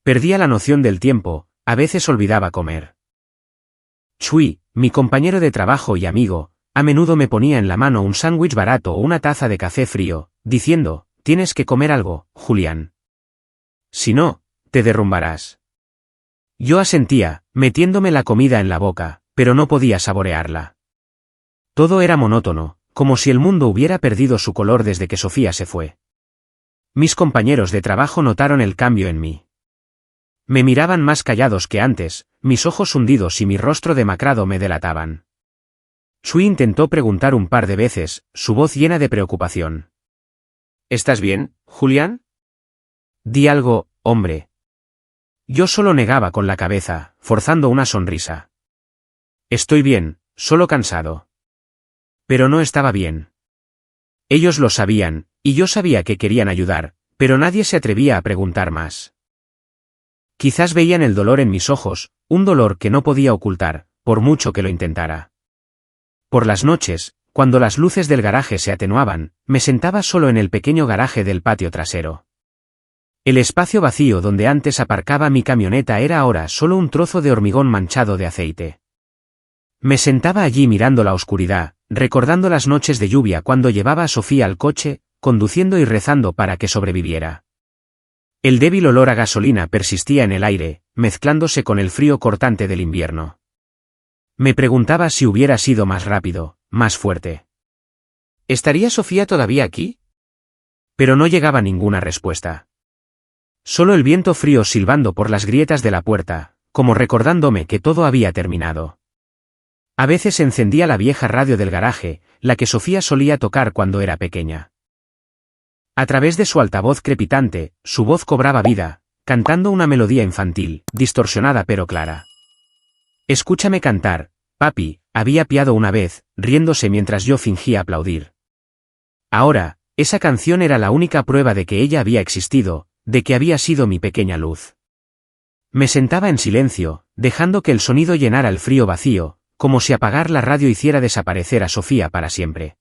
Perdía la noción del tiempo, a veces olvidaba comer. Chui, mi compañero de trabajo y amigo, a menudo me ponía en la mano un sándwich barato o una taza de café frío, diciendo: «Tienes que comer algo, Julián. Si no, te derrumbarás». Yo asentía, metiéndome la comida en la boca, pero no podía saborearla. Todo era monótono, como si el mundo hubiera perdido su color desde que Sofía se fue. Mis compañeros de trabajo notaron el cambio en mí. Me miraban más callados que antes, mis ojos hundidos y mi rostro demacrado me delataban. Shui intentó preguntar un par de veces, su voz llena de preocupación. «¿Estás bien, Julián?» «Di algo, hombre». Yo solo negaba con la cabeza, forzando una sonrisa. «Estoy bien, solo cansado». Pero no estaba bien. Ellos lo sabían, y yo sabía que querían ayudar, pero nadie se atrevía a preguntar más. Quizás veían el dolor en mis ojos, un dolor que no podía ocultar, por mucho que lo intentara. Por las noches, cuando las luces del garaje se atenuaban, me sentaba solo en el pequeño garaje del patio trasero. El espacio vacío donde antes aparcaba mi camioneta era ahora solo un trozo de hormigón manchado de aceite. Me sentaba allí mirando la oscuridad, recordando las noches de lluvia cuando llevaba a Sofía al coche, conduciendo y rezando para que sobreviviera. El débil olor a gasolina persistía en el aire, mezclándose con el frío cortante del invierno. Me preguntaba si hubiera sido más rápido, más fuerte. ¿Estaría Sofía todavía aquí? Pero no llegaba ninguna respuesta. Solo el viento frío silbando por las grietas de la puerta, como recordándome que todo había terminado. A veces encendía la vieja radio del garaje, la que Sofía solía tocar cuando era pequeña. A través de su altavoz crepitante, su voz cobraba vida, cantando una melodía infantil, distorsionada pero clara. «Escúchame cantar, papi», había piado una vez, riéndose mientras yo fingía aplaudir. Ahora, esa canción era la única prueba de que ella había existido, de que había sido mi pequeña luz. Me sentaba en silencio, dejando que el sonido llenara el frío vacío, como si apagar la radio hiciera desaparecer a Sofía para siempre.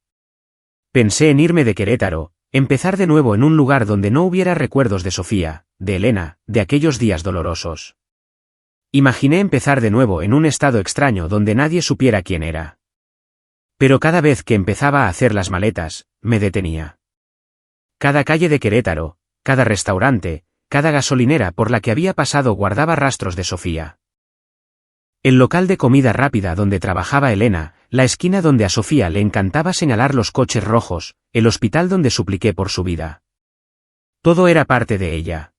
Pensé en irme de Querétaro, empezar de nuevo en un lugar donde no hubiera recuerdos de Sofía, de Elena, de aquellos días dolorosos. Imaginé empezar de nuevo en un estado extraño donde nadie supiera quién era. Pero cada vez que empezaba a hacer las maletas, me detenía. Cada calle de Querétaro, cada restaurante, cada gasolinera por la que había pasado guardaba rastros de Sofía. El local de comida rápida donde trabajaba Elena, la esquina donde a Sofía le encantaba señalar los coches rojos, el hospital donde supliqué por su vida. Todo era parte de ella.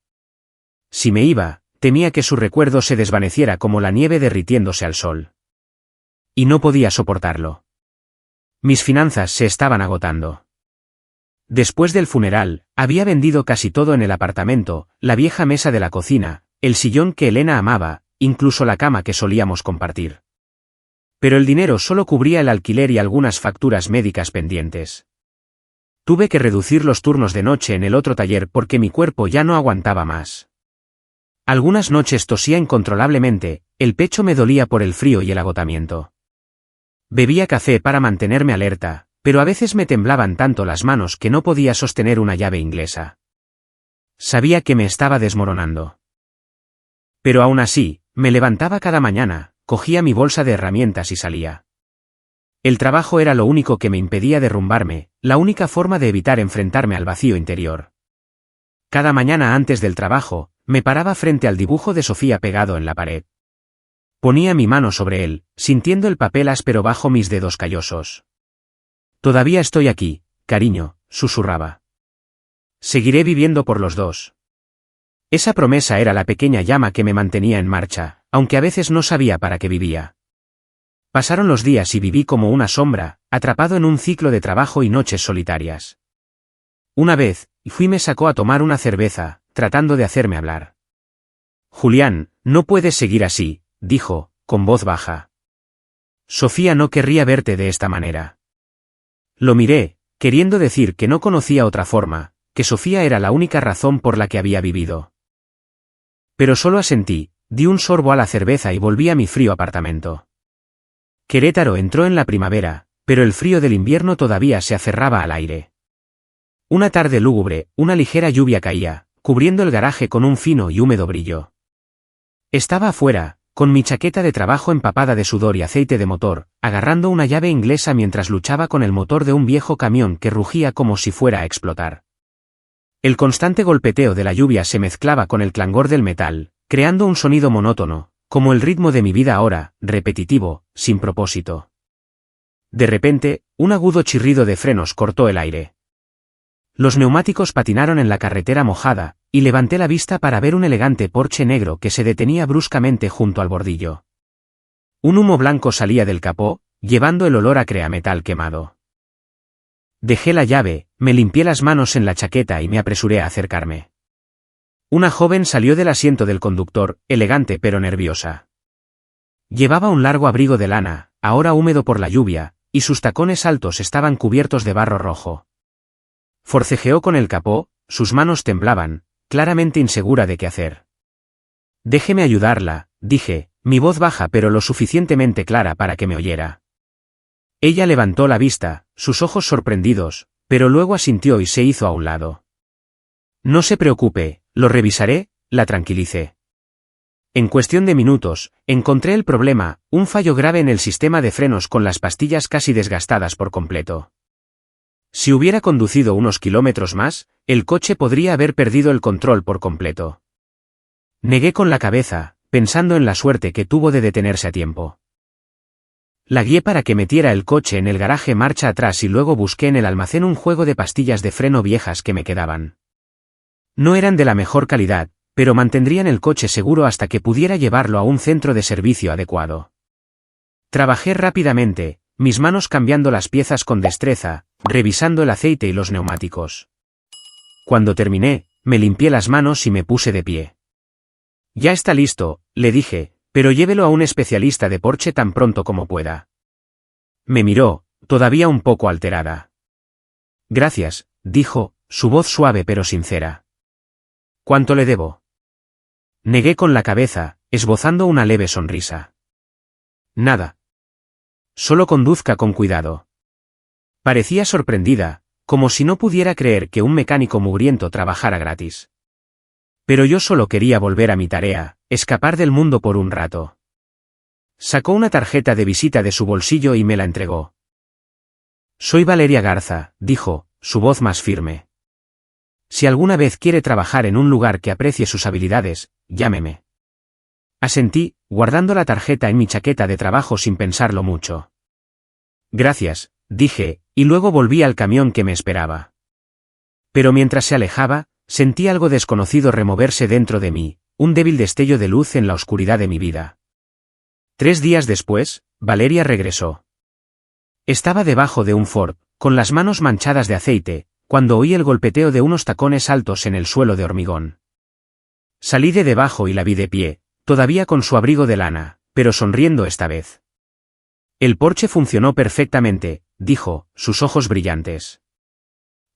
Si me iba, temía que su recuerdo se desvaneciera como la nieve derritiéndose al sol. Y no podía soportarlo. Mis finanzas se estaban agotando. Después del funeral, había vendido casi todo en el apartamento, la vieja mesa de la cocina, el sillón que Elena amaba, incluso la cama que solíamos compartir. Pero el dinero solo cubría el alquiler y algunas facturas médicas pendientes. Tuve que reducir los turnos de noche en el otro taller porque mi cuerpo ya no aguantaba más. Algunas noches tosía incontrolablemente, el pecho me dolía por el frío y el agotamiento. Bebía café para mantenerme alerta, pero a veces me temblaban tanto las manos que no podía sostener una llave inglesa. Sabía que me estaba desmoronando. Pero aún así, me levantaba cada mañana, cogía mi bolsa de herramientas y salía. El trabajo era lo único que me impedía derrumbarme, la única forma de evitar enfrentarme al vacío interior. Cada mañana antes del trabajo, me paraba frente al dibujo de Sofía pegado en la pared. Ponía mi mano sobre él, sintiendo el papel áspero bajo mis dedos callosos. «Todavía estoy aquí, cariño», susurraba. «Seguiré viviendo por los dos». Esa promesa era la pequeña llama que me mantenía en marcha, aunque a veces no sabía para qué vivía. Pasaron los días y viví como una sombra, atrapado en un ciclo de trabajo y noches solitarias. Una vez, me sacó a tomar una cerveza, tratando de hacerme hablar. «Julián, no puedes seguir así», dijo, con voz baja. «Sofía no querría verte de esta manera». Lo miré, queriendo decir que no conocía otra forma, que Sofía era la única razón por la que había vivido. Pero solo asentí, di un sorbo a la cerveza y volví a mi frío apartamento. Querétaro entró en la primavera, pero el frío del invierno todavía se aferraba al aire. Una tarde lúgubre, una ligera lluvia caía, cubriendo el garaje con un fino y húmedo brillo. Estaba afuera, con mi chaqueta de trabajo empapada de sudor y aceite de motor, agarrando una llave inglesa mientras luchaba con el motor de un viejo camión que rugía como si fuera a explotar. El constante golpeteo de la lluvia se mezclaba con el clangor del metal, creando un sonido monótono, como el ritmo de mi vida ahora, repetitivo, sin propósito. De repente, un agudo chirrido de frenos cortó el aire. Los neumáticos patinaron en la carretera mojada, y levanté la vista para ver un elegante Porsche negro que se detenía bruscamente junto al bordillo. Un humo blanco salía del capó, llevando el olor a creametal quemado. Dejé la llave, me limpié las manos en la chaqueta y me apresuré a acercarme. Una joven salió del asiento del conductor, elegante pero nerviosa. Llevaba un largo abrigo de lana, ahora húmedo por la lluvia, y sus tacones altos estaban cubiertos de barro rojo. Forcejeó con el capó, sus manos temblaban, claramente insegura de qué hacer. «Déjeme ayudarla», dije, mi voz baja pero lo suficientemente clara para que me oyera. Ella levantó la vista, sus ojos sorprendidos, pero luego asintió y se hizo a un lado. «No se preocupe, lo revisaré», la tranquilicé. En cuestión de minutos, encontré el problema, un fallo grave en el sistema de frenos con las pastillas casi desgastadas por completo. Si hubiera conducido unos kilómetros más, el coche podría haber perdido el control por completo. Negué con la cabeza, pensando en la suerte que tuvo de detenerse a tiempo. La guié para que metiera el coche en el garaje marcha atrás y luego busqué en el almacén un juego de pastillas de freno viejas que me quedaban. No eran de la mejor calidad, pero mantendrían el coche seguro hasta que pudiera llevarlo a un centro de servicio adecuado. Trabajé rápidamente, mis manos cambiando las piezas con destreza, revisando el aceite y los neumáticos. Cuando terminé, me limpié las manos y me puse de pie. Ya está listo, le dije, pero llévelo a un especialista de Porsche tan pronto como pueda. Me miró, todavía un poco alterada. Gracias, dijo, su voz suave pero sincera. ¿Cuánto le debo? Negué con la cabeza, esbozando una leve sonrisa. Nada. Solo conduzca con cuidado. Parecía sorprendida, como si no pudiera creer que un mecánico mugriento trabajara gratis. Pero yo solo quería volver a mi tarea, escapar del mundo por un rato. Sacó una tarjeta de visita de su bolsillo y me la entregó. Soy Valeria Garza, dijo, su voz más firme. Si alguna vez quiere trabajar en un lugar que aprecie sus habilidades, llámeme. Asentí, guardando la tarjeta en mi chaqueta de trabajo sin pensarlo mucho. Gracias, dije, y luego volví al camión que me esperaba. Pero mientras se alejaba, sentí algo desconocido removerse dentro de mí, un débil destello de luz en la oscuridad de mi vida. 3 días después, Valeria regresó. Estaba debajo de un Ford, con las manos manchadas de aceite, cuando oí el golpeteo de unos tacones altos en el suelo de hormigón. Salí de debajo y la vi de pie, todavía con su abrigo de lana, pero sonriendo esta vez. El Porsche funcionó perfectamente, dijo, sus ojos brillantes.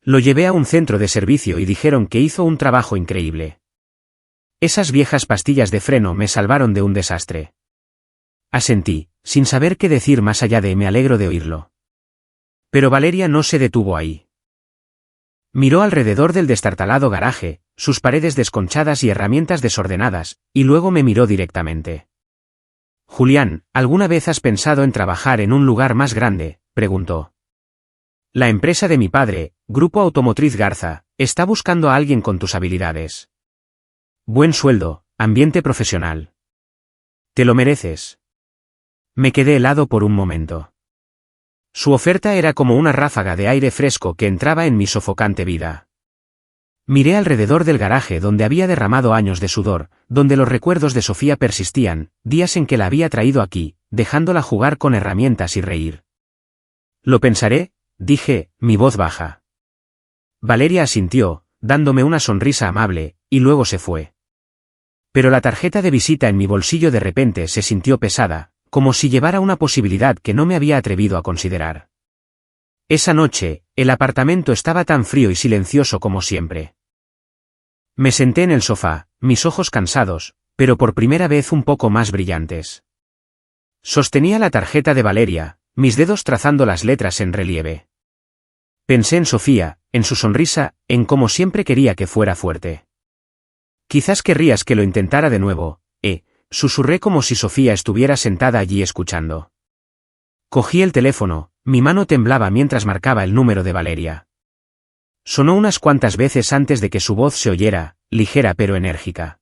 Lo llevé a un centro de servicio y dijeron que hizo un trabajo increíble. Esas viejas pastillas de freno me salvaron de un desastre. Asentí, sin saber qué decir más allá de me alegro de oírlo. Pero Valeria no se detuvo ahí. Miró alrededor del destartalado garaje, sus paredes desconchadas y herramientas desordenadas, y luego me miró directamente. Julián, ¿alguna vez has pensado en trabajar en un lugar más grande?, preguntó. La empresa de mi padre, Grupo Automotriz Garza, está buscando a alguien con tus habilidades. Buen sueldo, ambiente profesional. Te lo mereces. Me quedé helado por un momento. Su oferta era como una ráfaga de aire fresco que entraba en mi sofocante vida. Miré alrededor del garaje donde había derramado años de sudor, donde los recuerdos de Sofía persistían, días en que la había traído aquí, dejándola jugar con herramientas y reír. Lo pensaré, dije, mi voz baja. Valeria asintió, dándome una sonrisa amable, y luego se fue. Pero la tarjeta de visita en mi bolsillo de repente se sintió pesada, como si llevara una posibilidad que no me había atrevido a considerar. Esa noche, el apartamento estaba tan frío y silencioso como siempre. Me senté en el sofá, mis ojos cansados, pero por primera vez un poco más brillantes. Sostenía la tarjeta de Valeria, mis dedos trazando las letras en relieve. Pensé en Sofía, en su sonrisa, en cómo siempre quería que fuera fuerte. Quizás querrías que lo intentara de nuevo, susurré como si Sofía estuviera sentada allí escuchando. Cogí el teléfono, mi mano temblaba mientras marcaba el número de Valeria. Sonó unas cuantas veces antes de que su voz se oyera, ligera pero enérgica.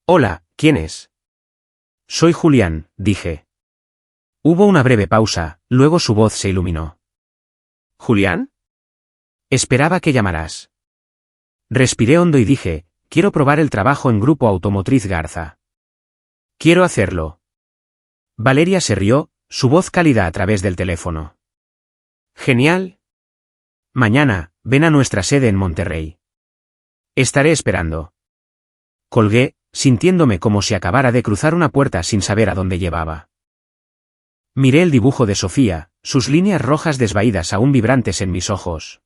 Hola, ¿quién es? Soy Julián, dije. Hubo una breve pausa, luego su voz se iluminó. ¿Julián? Esperaba que llamaras. Respiré hondo y dije, quiero probar el trabajo en Grupo Automotriz Garza. Quiero hacerlo. Valeria se rió, su voz cálida a través del teléfono. Genial. Mañana, ven a nuestra sede en Monterrey. Estaré esperando. Colgué, sintiéndome como si acabara de cruzar una puerta sin saber a dónde llevaba. Miré el dibujo de Sofía, sus líneas rojas desvaídas aún vibrantes en mis ojos.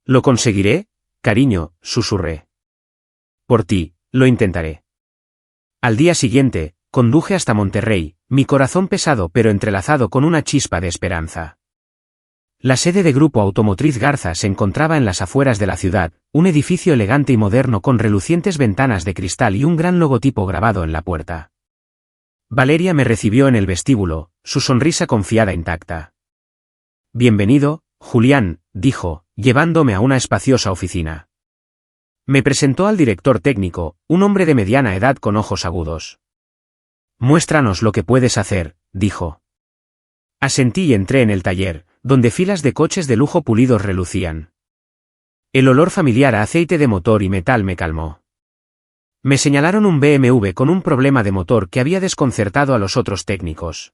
¿Lo conseguiré, cariño?, susurré. Por ti, lo intentaré. Al día siguiente, conduje hasta Monterrey, mi corazón pesado pero entrelazado con una chispa de esperanza. La sede de Grupo Automotriz Garza se encontraba en las afueras de la ciudad, un edificio elegante y moderno con relucientes ventanas de cristal y un gran logotipo grabado en la puerta. Valeria me recibió en el vestíbulo, su sonrisa confiada intacta. Bienvenido, Julián, dijo, llevándome a una espaciosa oficina. Me presentó al director técnico, un hombre de mediana edad con ojos agudos. Muéstranos lo que puedes hacer, dijo. Asentí y entré en el taller, donde filas de coches de lujo pulidos relucían. El olor familiar a aceite de motor y metal me calmó. Me señalaron un BMW con un problema de motor que había desconcertado a los otros técnicos.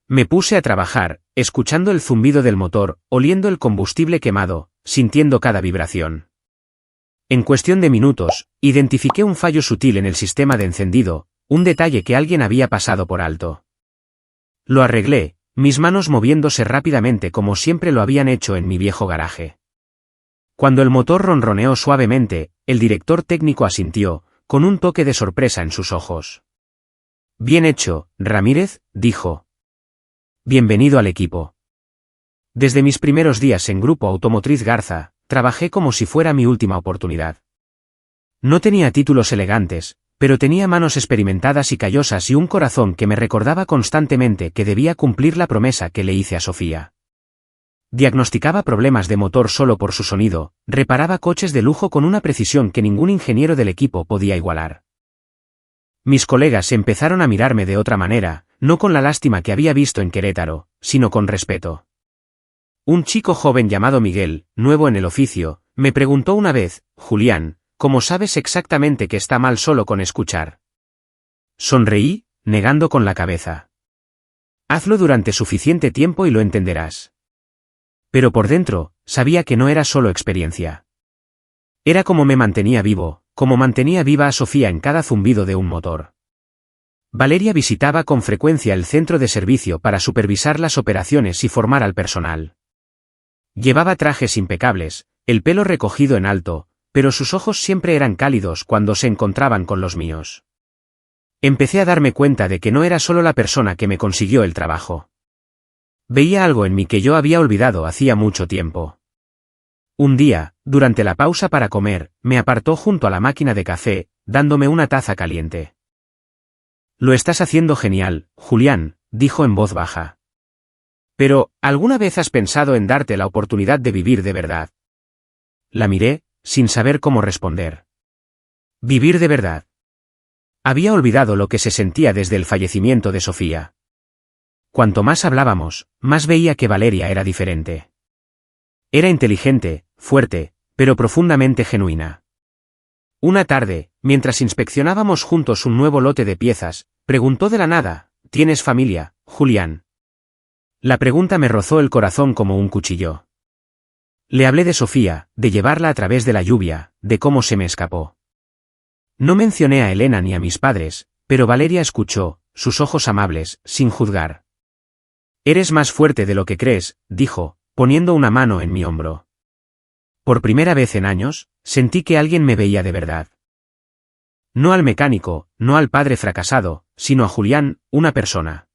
Me puse a trabajar, escuchando el zumbido del motor, oliendo el combustible quemado, sintiendo cada vibración. En cuestión de minutos, identifiqué un fallo sutil en el sistema de encendido, un detalle que alguien había pasado por alto. Lo arreglé, mis manos moviéndose rápidamente como siempre lo habían hecho en mi viejo garaje. Cuando el motor ronroneó suavemente, el director técnico asintió, con un toque de sorpresa en sus ojos. Bien hecho, Ramírez, dijo. Bienvenido al equipo. Desde mis primeros días en Grupo Automotriz Garza, trabajé como si fuera mi última oportunidad. No tenía títulos elegantes, pero tenía manos experimentadas y callosas y un corazón que me recordaba constantemente que debía cumplir la promesa que le hice a Sofía. Diagnosticaba problemas de motor solo por su sonido, reparaba coches de lujo con una precisión que ningún ingeniero del equipo podía igualar. Mis colegas empezaron a mirarme de otra manera, no con la lástima que había visto en Querétaro, sino con respeto. Un chico joven llamado Miguel, nuevo en el oficio, me preguntó una vez, Julián, ¿cómo sabes exactamente que está mal solo con escuchar? Sonreí, negando con la cabeza. Hazlo durante suficiente tiempo y lo entenderás. Pero por dentro, sabía que no era solo experiencia. Era como me mantenía vivo, como mantenía viva a Sofía en cada zumbido de un motor. Valeria visitaba con frecuencia el centro de servicio para supervisar las operaciones y formar al personal. Llevaba trajes impecables, el pelo recogido en alto, pero sus ojos siempre eran cálidos cuando se encontraban con los míos. Empecé a darme cuenta de que no era solo la persona que me consiguió el trabajo. Veía algo en mí que yo había olvidado hacía mucho tiempo. Un día, durante la pausa para comer, me apartó junto a la máquina de café, dándome una taza caliente. Lo estás haciendo genial, Julián, dijo en voz baja. Pero, ¿alguna vez has pensado en darte la oportunidad de vivir de verdad? La miré, sin saber cómo responder. Vivir de verdad. Había olvidado lo que se sentía desde el fallecimiento de Sofía. Cuanto más hablábamos, más veía que Valeria era diferente. Era inteligente, fuerte, pero profundamente genuina. Una tarde, mientras inspeccionábamos juntos un nuevo lote de piezas, preguntó de la nada, ¿tienes familia, Julián? La pregunta me rozó el corazón como un cuchillo. Le hablé de Sofía, de llevarla a través de la lluvia, de cómo se me escapó. No mencioné a Elena ni a mis padres, pero Valeria escuchó, sus ojos amables, sin juzgar. Eres más fuerte de lo que crees, dijo, poniendo una mano en mi hombro. Por primera vez en años, sentí que alguien me veía de verdad. No al mecánico, no al padre fracasado, sino a Julián, una persona.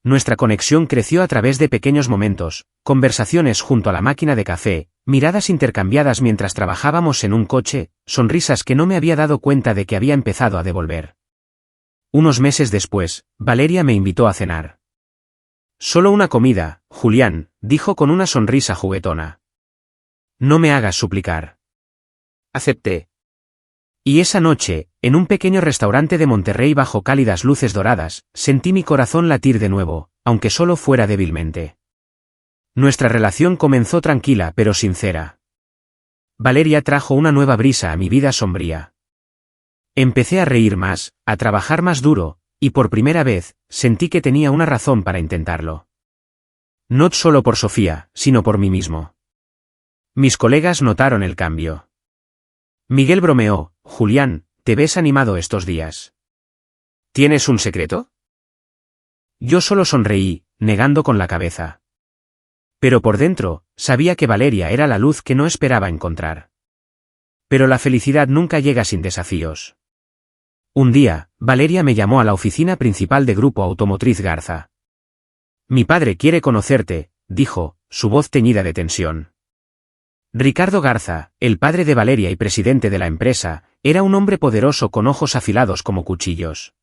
Nuestra conexión creció a través de pequeños momentos, conversaciones junto a la máquina de café, miradas intercambiadas mientras trabajábamos en un coche, sonrisas que no me había dado cuenta de que había empezado a devolver. Unos meses después, Valeria me invitó a cenar. Solo una comida, Julián, dijo con una sonrisa juguetona. No me hagas suplicar. Acepté. Y esa noche, en un pequeño restaurante de Monterrey bajo cálidas luces doradas, sentí mi corazón latir de nuevo, aunque solo fuera débilmente. Nuestra relación comenzó tranquila pero sincera. Valeria trajo una nueva brisa a mi vida sombría. Empecé a reír más, a trabajar más duro, y por primera vez, sentí que tenía una razón para intentarlo. No solo por Sofía, sino por mí mismo. Mis colegas notaron el cambio. Miguel bromeó, Julián, te ves animado estos días. ¿Tienes un secreto? Yo solo sonreí, negando con la cabeza. Pero por dentro, sabía que Valeria era la luz que no esperaba encontrar. Pero la felicidad nunca llega sin desafíos. Un día, Valeria me llamó a la oficina principal de Grupo Automotriz Garza. Mi padre quiere conocerte, dijo, su voz teñida de tensión. Ricardo Garza, el padre de Valeria y presidente de la empresa, era un hombre poderoso con ojos afilados como cuchillos.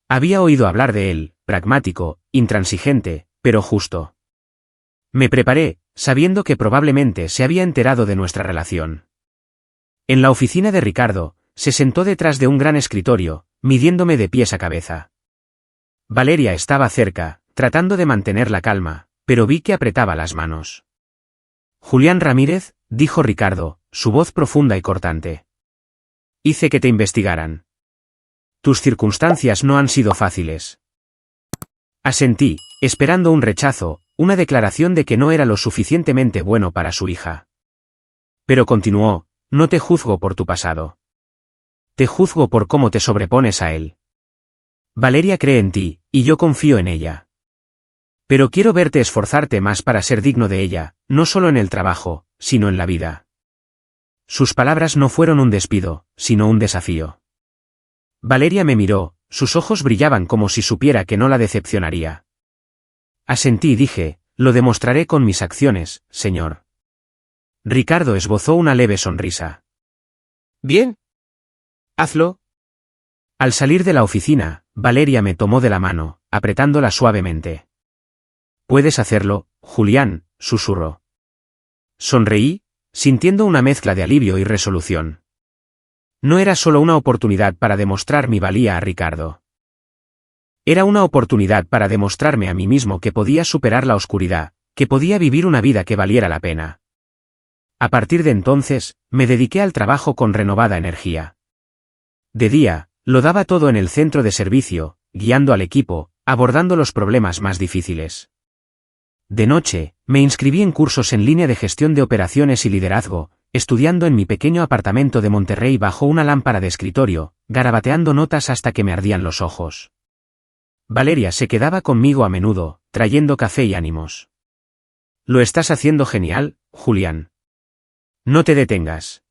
Había oído hablar de él, pragmático, intransigente, pero justo. Me preparé, sabiendo que probablemente se había enterado de nuestra relación. En la oficina de Ricardo, se sentó detrás de un gran escritorio, midiéndome de pies a cabeza. Valeria estaba cerca, tratando de mantener la calma, pero vi que apretaba las manos. Julián Ramírez, dijo Ricardo, su voz profunda y cortante. Hice que te investigaran. Tus circunstancias no han sido fáciles. Asentí, esperando un rechazo, una declaración de que no era lo suficientemente bueno para su hija. Pero continuó, no te juzgo por tu pasado. Te juzgo por cómo te sobrepones a él. Valeria cree en ti, y yo confío en ella. Pero quiero verte esforzarte más para ser digno de ella, no solo en el trabajo, sino en la vida. Sus palabras no fueron un despido, sino un desafío. Valeria me miró, sus ojos brillaban como si supiera que no la decepcionaría. Asentí y dije, lo demostraré con mis acciones, señor. Ricardo esbozó una leve sonrisa. Bien. Hazlo. Al salir de la oficina, Valeria me tomó de la mano, apretándola suavemente. Puedes hacerlo, Julián, susurró. Sonreí, sintiendo una mezcla de alivio y resolución. No era solo una oportunidad para demostrar mi valía a Ricardo. Era una oportunidad para demostrarme a mí mismo que podía superar la oscuridad, que podía vivir una vida que valiera la pena. A partir de entonces, me dediqué al trabajo con renovada energía. De día, lo daba todo en el centro de servicio, guiando al equipo, abordando los problemas más difíciles. De noche, me inscribí en cursos en línea de gestión de operaciones y liderazgo, estudiando en mi pequeño apartamento de Monterrey bajo una lámpara de escritorio, garabateando notas hasta que me ardían los ojos. Valeria se quedaba conmigo a menudo, trayendo café y ánimos. Lo estás haciendo genial, Julián. No te detengas.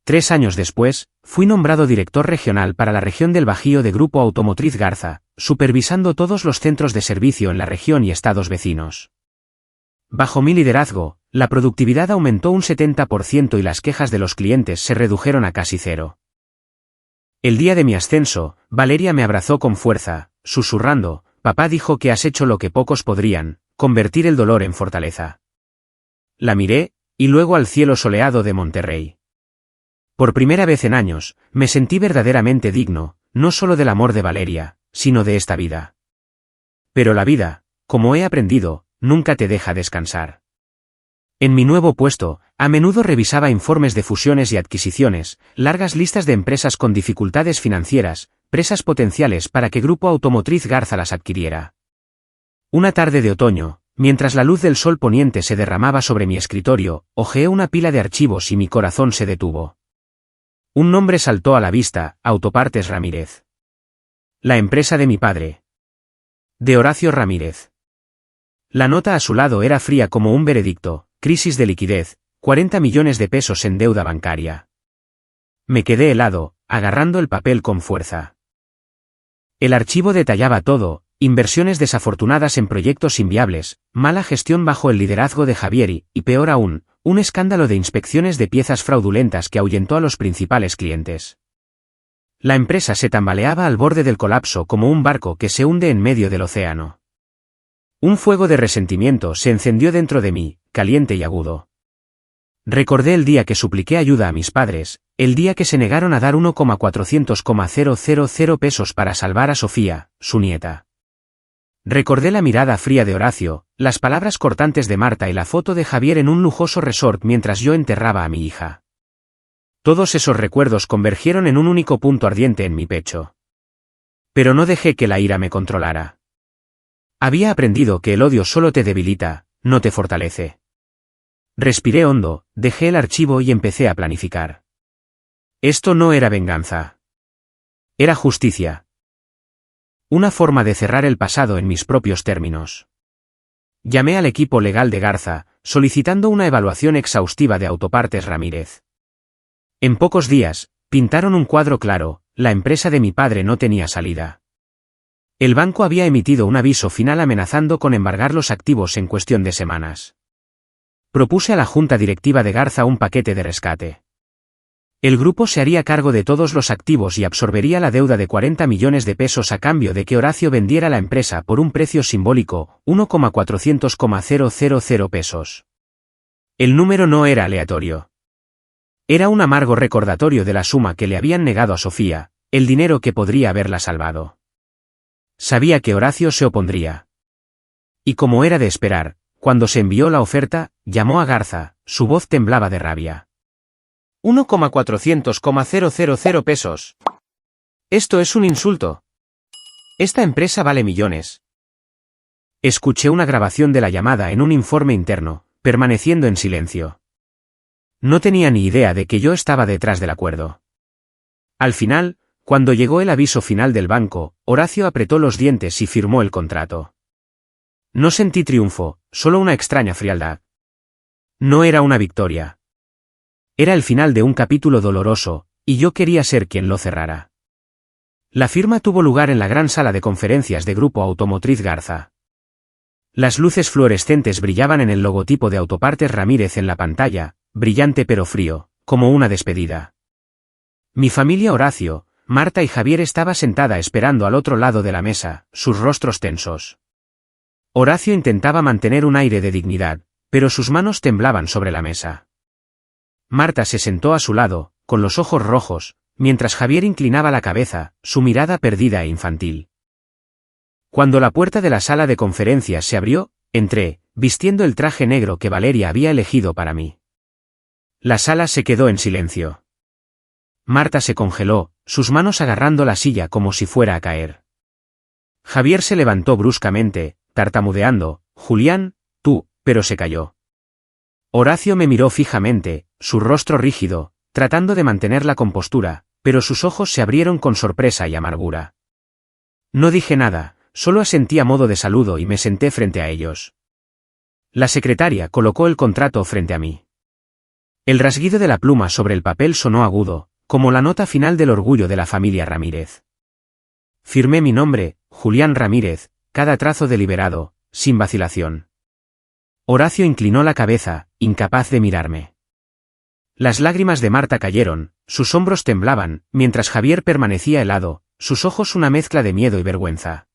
3 años después, fui nombrado director regional para la región del Bajío de Grupo Automotriz Garza, supervisando todos los centros de servicio en la región y estados vecinos. Bajo mi liderazgo, la productividad aumentó un 70% y las quejas de los clientes se redujeron a casi cero. El día de mi ascenso, Valeria me abrazó con fuerza, susurrando, papá dijo que has hecho lo que pocos podrían, convertir el dolor en fortaleza. La miré, y luego al cielo soleado de Monterrey. Por primera vez en años, me sentí verdaderamente digno, no solo del amor de Valeria, sino de esta vida. Pero la vida, como he aprendido, nunca te deja descansar. En mi nuevo puesto, a menudo revisaba informes de fusiones y adquisiciones, largas listas de empresas con dificultades financieras, presas potenciales para que Grupo Automotriz Garza las adquiriera. Una tarde de otoño, mientras la luz del sol poniente se derramaba sobre mi escritorio, hojeé una pila de archivos y mi corazón se detuvo. Un nombre saltó a la vista, Autopartes Ramírez. La empresa de mi padre. De Horacio Ramírez. La nota a su lado era fría como un veredicto, crisis de liquidez, 40 millones de pesos en deuda bancaria. Me quedé helado, agarrando el papel con fuerza. El archivo detallaba todo, inversiones desafortunadas en proyectos inviables, mala gestión bajo el liderazgo de Javier y peor aún, un escándalo de inspecciones de piezas fraudulentas que ahuyentó a los principales clientes. La empresa se tambaleaba al borde del colapso como un barco que se hunde en medio del océano. Un fuego de resentimiento se encendió dentro de mí, caliente y agudo. Recordé el día que supliqué ayuda a mis padres, el día que se negaron a dar 1,400,000 pesos para salvar a Sofía, su nieta. Recordé la mirada fría de Horacio, las palabras cortantes de Marta y la foto de Javier en un lujoso resort mientras yo enterraba a mi hija. Todos esos recuerdos convergieron en un único punto ardiente en mi pecho. Pero no dejé que la ira me controlara. Había aprendido que el odio solo te debilita, no te fortalece. Respiré hondo, dejé el archivo y empecé a planificar. Esto no era venganza. Era justicia. Una forma de cerrar el pasado en mis propios términos. Llamé al equipo legal de Garza, solicitando una evaluación exhaustiva de Autopartes Ramírez. En pocos días, pintaron un cuadro claro, la empresa de mi padre no tenía salida. El banco había emitido un aviso final amenazando con embargar los activos en cuestión de semanas. Propuse a la junta directiva de Garza un paquete de rescate. El grupo se haría cargo de todos los activos y absorbería la deuda de 40 millones de pesos a cambio de que Horacio vendiera la empresa por un precio simbólico, 1,400,000 pesos. El número no era aleatorio. Era un amargo recordatorio de la suma que le habían negado a Sofía, el dinero que podría haberla salvado. Sabía que Horacio se opondría. Y como era de esperar, cuando se envió la oferta, llamó a Garza, su voz temblaba de rabia. 1,400,000 pesos. Esto es un insulto. Esta empresa vale millones. Escuché una grabación de la llamada en un informe interno, permaneciendo en silencio. No tenía ni idea de que yo estaba detrás del acuerdo. Al final, cuando llegó el aviso final del banco, Horacio apretó los dientes y firmó el contrato. No sentí triunfo, solo una extraña frialdad. No era una victoria. Era el final de un capítulo doloroso, y yo quería ser quien lo cerrara. La firma tuvo lugar en la gran sala de conferencias de Grupo Automotriz Garza. Las luces fluorescentes brillaban en el logotipo de Autopartes Ramírez en la pantalla, brillante pero frío, como una despedida. Mi familia Horacio, Marta y Javier estaba sentada esperando al otro lado de la mesa, sus rostros tensos. Horacio intentaba mantener un aire de dignidad, pero sus manos temblaban sobre la mesa. Marta se sentó a su lado, con los ojos rojos, mientras Javier inclinaba la cabeza, su mirada perdida e infantil. Cuando la puerta de la sala de conferencias se abrió, entré, vistiendo el traje negro que Valeria había elegido para mí. La sala se quedó en silencio. Marta se congeló, sus manos agarrando la silla como si fuera a caer. Javier se levantó bruscamente, tartamudeando, Julián, tú, pero se calló. Horacio me miró fijamente, su rostro rígido, tratando de mantener la compostura, pero sus ojos se abrieron con sorpresa y amargura. No dije nada, solo asentí a modo de saludo y me senté frente a ellos. La secretaria colocó el contrato frente a mí. El rasguido de la pluma sobre el papel sonó agudo, como la nota final del orgullo de la familia Ramírez. Firmé mi nombre, Julián Ramírez, cada trazo deliberado, sin vacilación. Horacio inclinó la cabeza, incapaz de mirarme. Las lágrimas de Marta cayeron, sus hombros temblaban, mientras Javier permanecía helado, sus ojos una mezcla de miedo y vergüenza.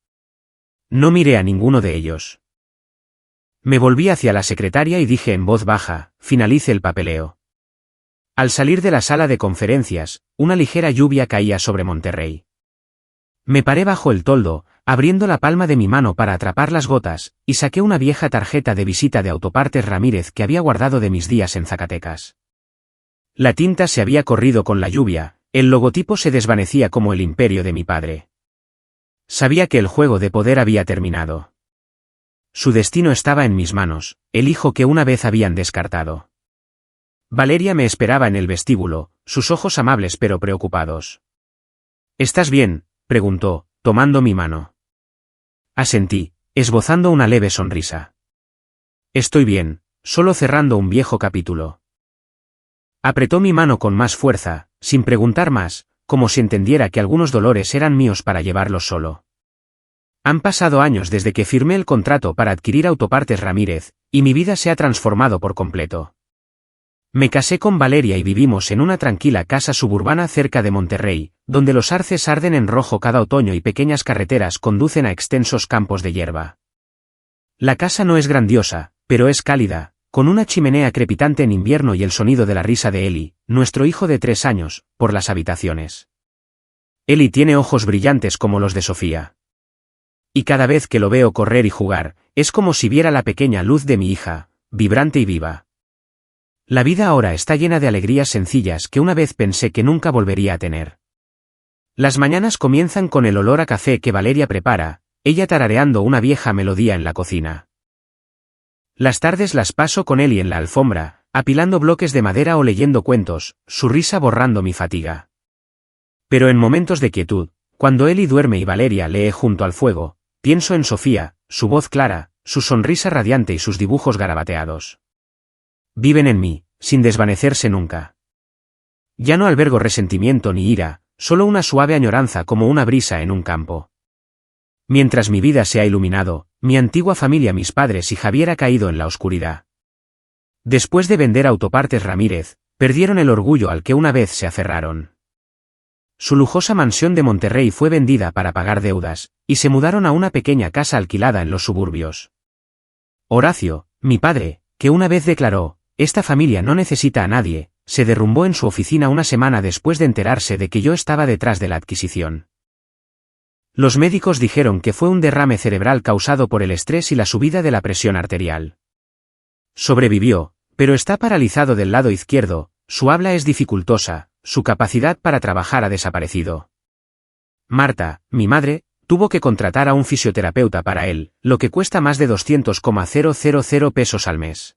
No miré a ninguno de ellos. Me volví hacia la secretaria y dije en voz baja, finalice el papeleo. Al salir de la sala de conferencias, una ligera lluvia caía sobre Monterrey. Me paré bajo el toldo, abriendo la palma de mi mano para atrapar las gotas, y saqué una vieja tarjeta de visita de Autopartes Ramírez que había guardado de mis días en Zacatecas. La tinta se había corrido con la lluvia, el logotipo se desvanecía como el imperio de mi padre. Sabía que el juego de poder había terminado. Su destino estaba en mis manos, el hijo que una vez habían descartado. Valeria me esperaba en el vestíbulo, sus ojos amables pero preocupados. ¿Estás bien?, preguntó, tomando mi mano. Asentí, esbozando una leve sonrisa. Estoy bien, solo cerrando un viejo capítulo. Apretó mi mano con más fuerza, sin preguntar más, como si entendiera que algunos dolores eran míos para llevarlos solo. Han pasado años desde que firmé el contrato para adquirir Autopartes Ramírez, y mi vida se ha transformado por completo. Me casé con Valeria y vivimos en una tranquila casa suburbana cerca de Monterrey, donde los arces arden en rojo cada otoño y pequeñas carreteras conducen a extensos campos de hierba. La casa no es grandiosa, pero es cálida, con una chimenea crepitante en invierno y el sonido de la risa de Eli, nuestro hijo de 3 años, por las habitaciones. Eli tiene ojos brillantes como los de Sofía. Y cada vez que lo veo correr y jugar, es como si viera la pequeña luz de mi hija, vibrante y viva. La vida ahora está llena de alegrías sencillas que una vez pensé que nunca volvería a tener. Las mañanas comienzan con el olor a café que Valeria prepara, ella tarareando una vieja melodía en la cocina. Las tardes las paso con Eli en la alfombra, apilando bloques de madera o leyendo cuentos, su risa borrando mi fatiga. Pero en momentos de quietud, cuando Eli duerme y Valeria lee junto al fuego, pienso en Sofía, su voz clara, su sonrisa radiante y sus dibujos garabateados. Viven en mí, sin desvanecerse nunca. Ya no albergo resentimiento ni ira, solo una suave añoranza como una brisa en un campo. Mientras mi vida se ha iluminado, mi antigua familia, mis padres y Javier ha caído en la oscuridad. Después de vender Autopartes Ramírez, perdieron el orgullo al que una vez se aferraron. Su lujosa mansión de Monterrey fue vendida para pagar deudas, y se mudaron a una pequeña casa alquilada en los suburbios. Horacio, mi padre, que una vez declaró, esta familia no necesita a nadie, se derrumbó en su oficina una semana después de enterarse de que yo estaba detrás de la adquisición. Los médicos dijeron que fue un derrame cerebral causado por el estrés y la subida de la presión arterial. Sobrevivió, pero está paralizado del lado izquierdo, su habla es dificultosa, su capacidad para trabajar ha desaparecido. Marta, mi madre, tuvo que contratar a un fisioterapeuta para él, lo que cuesta más de 200,000 pesos al mes.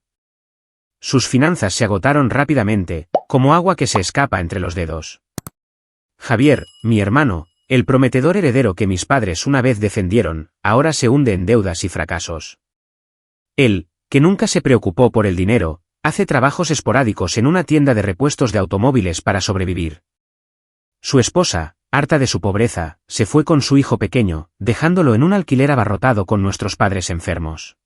Sus finanzas se agotaron rápidamente, como agua que se escapa entre los dedos. Javier, mi hermano, el prometedor heredero que mis padres una vez defendieron, ahora se hunde en deudas y fracasos. Él, que nunca se preocupó por el dinero, hace trabajos esporádicos en una tienda de repuestos de automóviles para sobrevivir. Su esposa, harta de su pobreza, se fue con su hijo pequeño, dejándolo en un alquiler abarrotado con nuestros padres enfermos.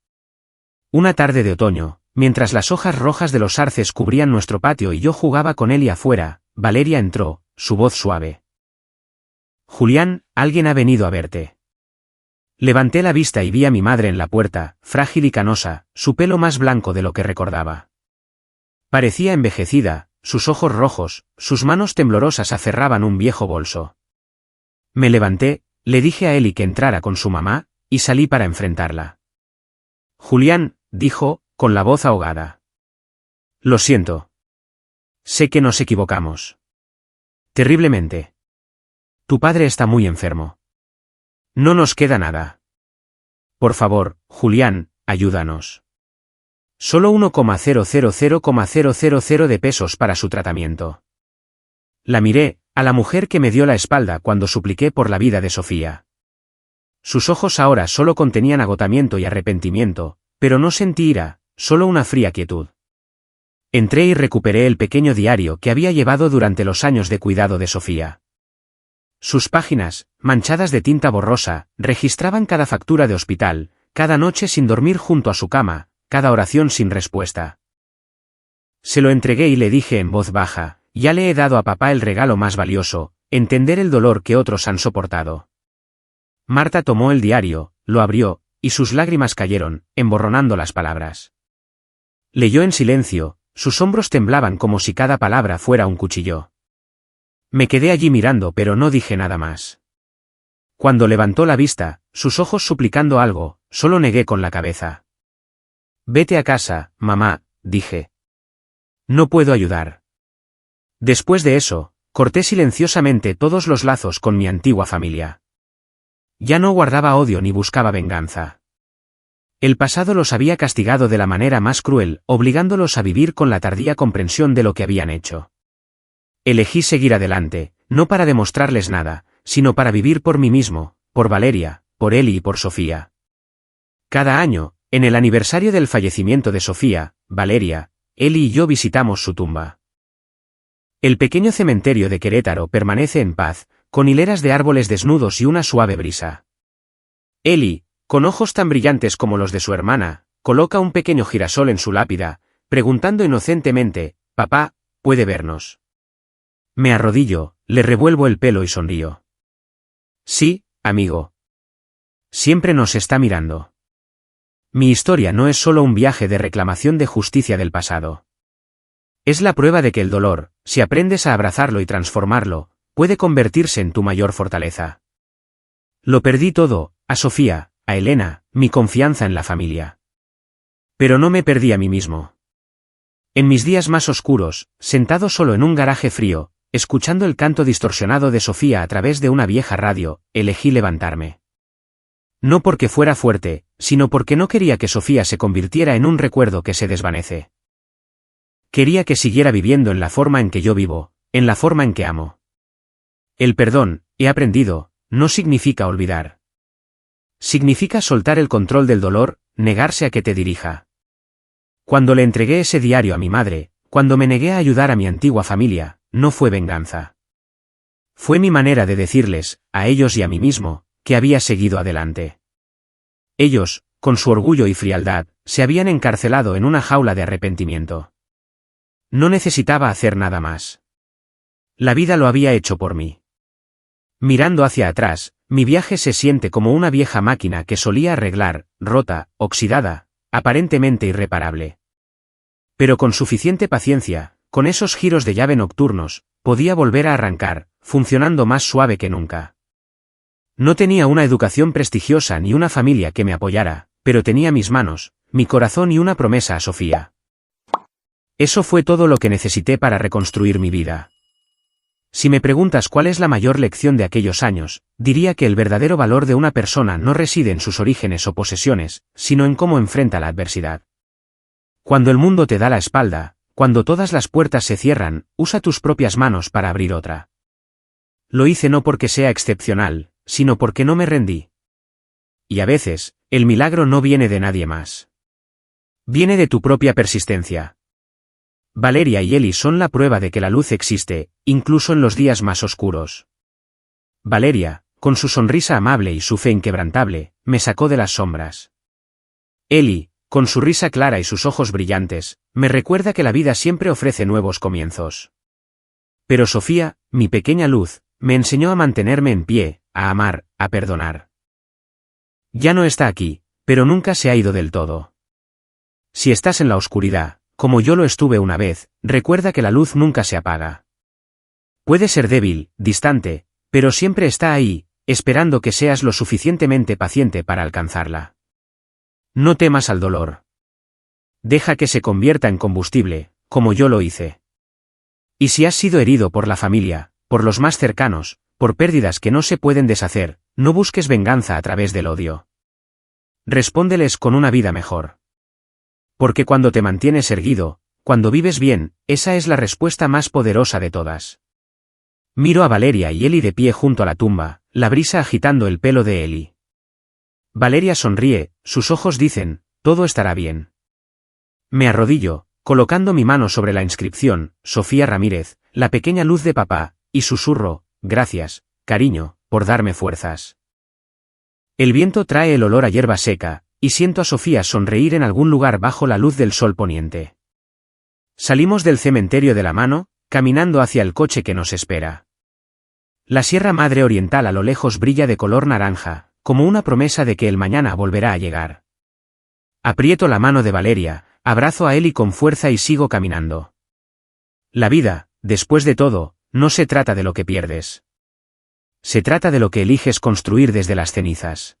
Una tarde de otoño, mientras las hojas rojas de los arces cubrían nuestro patio y yo jugaba con Eli afuera, Valeria entró, su voz suave. Julián, alguien ha venido a verte. Levanté la vista y vi a mi madre en la puerta, frágil y canosa, su pelo más blanco de lo que recordaba. Parecía envejecida, sus ojos rojos, sus manos temblorosas aferraban un viejo bolso. Me levanté, le dije a Eli que entrara con su mamá, y salí para enfrentarla. Julián, dijo, con la voz ahogada. Lo siento. Sé que nos equivocamos. Terriblemente. Tu padre está muy enfermo. No nos queda nada. Por favor, Julián, ayúdanos. Solo 1,000,000 de pesos para su tratamiento. La miré, a la mujer que me dio la espalda cuando supliqué por la vida de Sofía. Sus ojos ahora solo contenían agotamiento y arrepentimiento, pero no sentí ira, solo una fría quietud. Entré y recuperé el pequeño diario que había llevado durante los años de cuidado de Sofía. Sus páginas, manchadas de tinta borrosa, registraban cada factura de hospital, cada noche sin dormir junto a su cama, cada oración sin respuesta. Se lo entregué y le dije en voz baja, ya le he dado a papá el regalo más valioso, entender el dolor que otros han soportado. Marta tomó el diario, lo abrió, y sus lágrimas cayeron, emborronando las palabras. Leyó en silencio, sus hombros temblaban como si cada palabra fuera un cuchillo. Me quedé allí mirando pero no dije nada más. Cuando levantó la vista, sus ojos suplicando algo, solo negué con la cabeza. Vete a casa, mamá, dije. No puedo ayudar. Después de eso, corté silenciosamente todos los lazos con mi antigua familia. Ya no guardaba odio ni buscaba venganza. El pasado los había castigado de la manera más cruel, obligándolos a vivir con la tardía comprensión de lo que habían hecho. Elegí seguir adelante, no para demostrarles nada, sino para vivir por mí mismo, por Valeria, por Eli y por Sofía. Cada año, en el aniversario del fallecimiento de Sofía, Valeria, Eli y yo visitamos su tumba. El pequeño cementerio de Querétaro permanece en paz, con hileras de árboles desnudos y una suave brisa. Eli, con ojos tan brillantes como los de su hermana, coloca un pequeño girasol en su lápida, preguntando inocentemente, «Papá, ¿puede vernos?» Me arrodillo, le revuelvo el pelo y sonrío. Sí, amigo. Siempre nos está mirando. Mi historia no es solo un viaje de reclamación de justicia del pasado. Es la prueba de que el dolor, si aprendes a abrazarlo y transformarlo, puede convertirse en tu mayor fortaleza. Lo perdí todo, a Sofía, a Elena, mi confianza en la familia. Pero no me perdí a mí mismo. En mis días más oscuros, sentado solo en un garaje frío, escuchando el canto distorsionado de Sofía a través de una vieja radio, elegí levantarme. No porque fuera fuerte, sino porque no quería que Sofía se convirtiera en un recuerdo que se desvanece. Quería que siguiera viviendo en la forma en que yo vivo, en la forma en que amo. El perdón, he aprendido, no significa olvidar. Significa soltar el control del dolor, negarse a que te dirija. Cuando le entregué ese diario a mi madre, cuando me negué a ayudar a mi antigua familia, no fue venganza. Fue mi manera de decirles, a ellos y a mí mismo, que había seguido adelante. Ellos, con su orgullo y frialdad, se habían encarcelado en una jaula de arrepentimiento. No necesitaba hacer nada más. La vida lo había hecho por mí. Mirando hacia atrás, mi viaje se siente como una vieja máquina que solía arreglar, rota, oxidada, aparentemente irreparable. Pero con suficiente paciencia, con esos giros de llave nocturnos, podía volver a arrancar, funcionando más suave que nunca. No tenía una educación prestigiosa ni una familia que me apoyara, pero tenía mis manos, mi corazón y una promesa a Sofía. Eso fue todo lo que necesité para reconstruir mi vida. Si me preguntas cuál es la mayor lección de aquellos años, diría que el verdadero valor de una persona no reside en sus orígenes o posesiones, sino en cómo enfrenta la adversidad. Cuando el mundo te da la espalda, cuando todas las puertas se cierran, usa tus propias manos para abrir otra. Lo hice no porque sea excepcional, sino porque no me rendí. Y a veces, el milagro no viene de nadie más. Viene de tu propia persistencia. Valeria y Eli son la prueba de que la luz existe, incluso en los días más oscuros. Valeria, con su sonrisa amable y su fe inquebrantable, me sacó de las sombras. Eli, con su risa clara y sus ojos brillantes, me recuerda que la vida siempre ofrece nuevos comienzos. Pero Sofía, mi pequeña luz, me enseñó a mantenerme en pie, a amar, a perdonar. Ya no está aquí, pero nunca se ha ido del todo. Si estás en la oscuridad, como yo lo estuve una vez, recuerda que la luz nunca se apaga. Puede ser débil, distante, pero siempre está ahí, esperando que seas lo suficientemente paciente para alcanzarla. No temas al dolor. Deja que se convierta en combustible, como yo lo hice. Y si has sido herido por la familia, por los más cercanos, por pérdidas que no se pueden deshacer, no busques venganza a través del odio. Respóndeles con una vida mejor. Porque cuando te mantienes erguido, cuando vives bien, esa es la respuesta más poderosa de todas. Miro a Valeria y Eli de pie junto a la tumba, la brisa agitando el pelo de Eli. Valeria sonríe, sus ojos dicen, todo estará bien. Me arrodillo, colocando mi mano sobre la inscripción, Sofía Ramírez, la pequeña luz de papá, y susurro, gracias, cariño, por darme fuerzas. El viento trae el olor a hierba seca, y siento a Sofía sonreír en algún lugar bajo la luz del sol poniente. Salimos del cementerio de la mano, caminando hacia el coche que nos espera. La Sierra Madre Oriental a lo lejos brilla de color naranja, como una promesa de que el mañana volverá a llegar. Aprieto la mano de Valeria, abrazo a Eli con fuerza y sigo caminando. La vida, después de todo, no se trata de lo que pierdes. Se trata de lo que eliges construir desde las cenizas.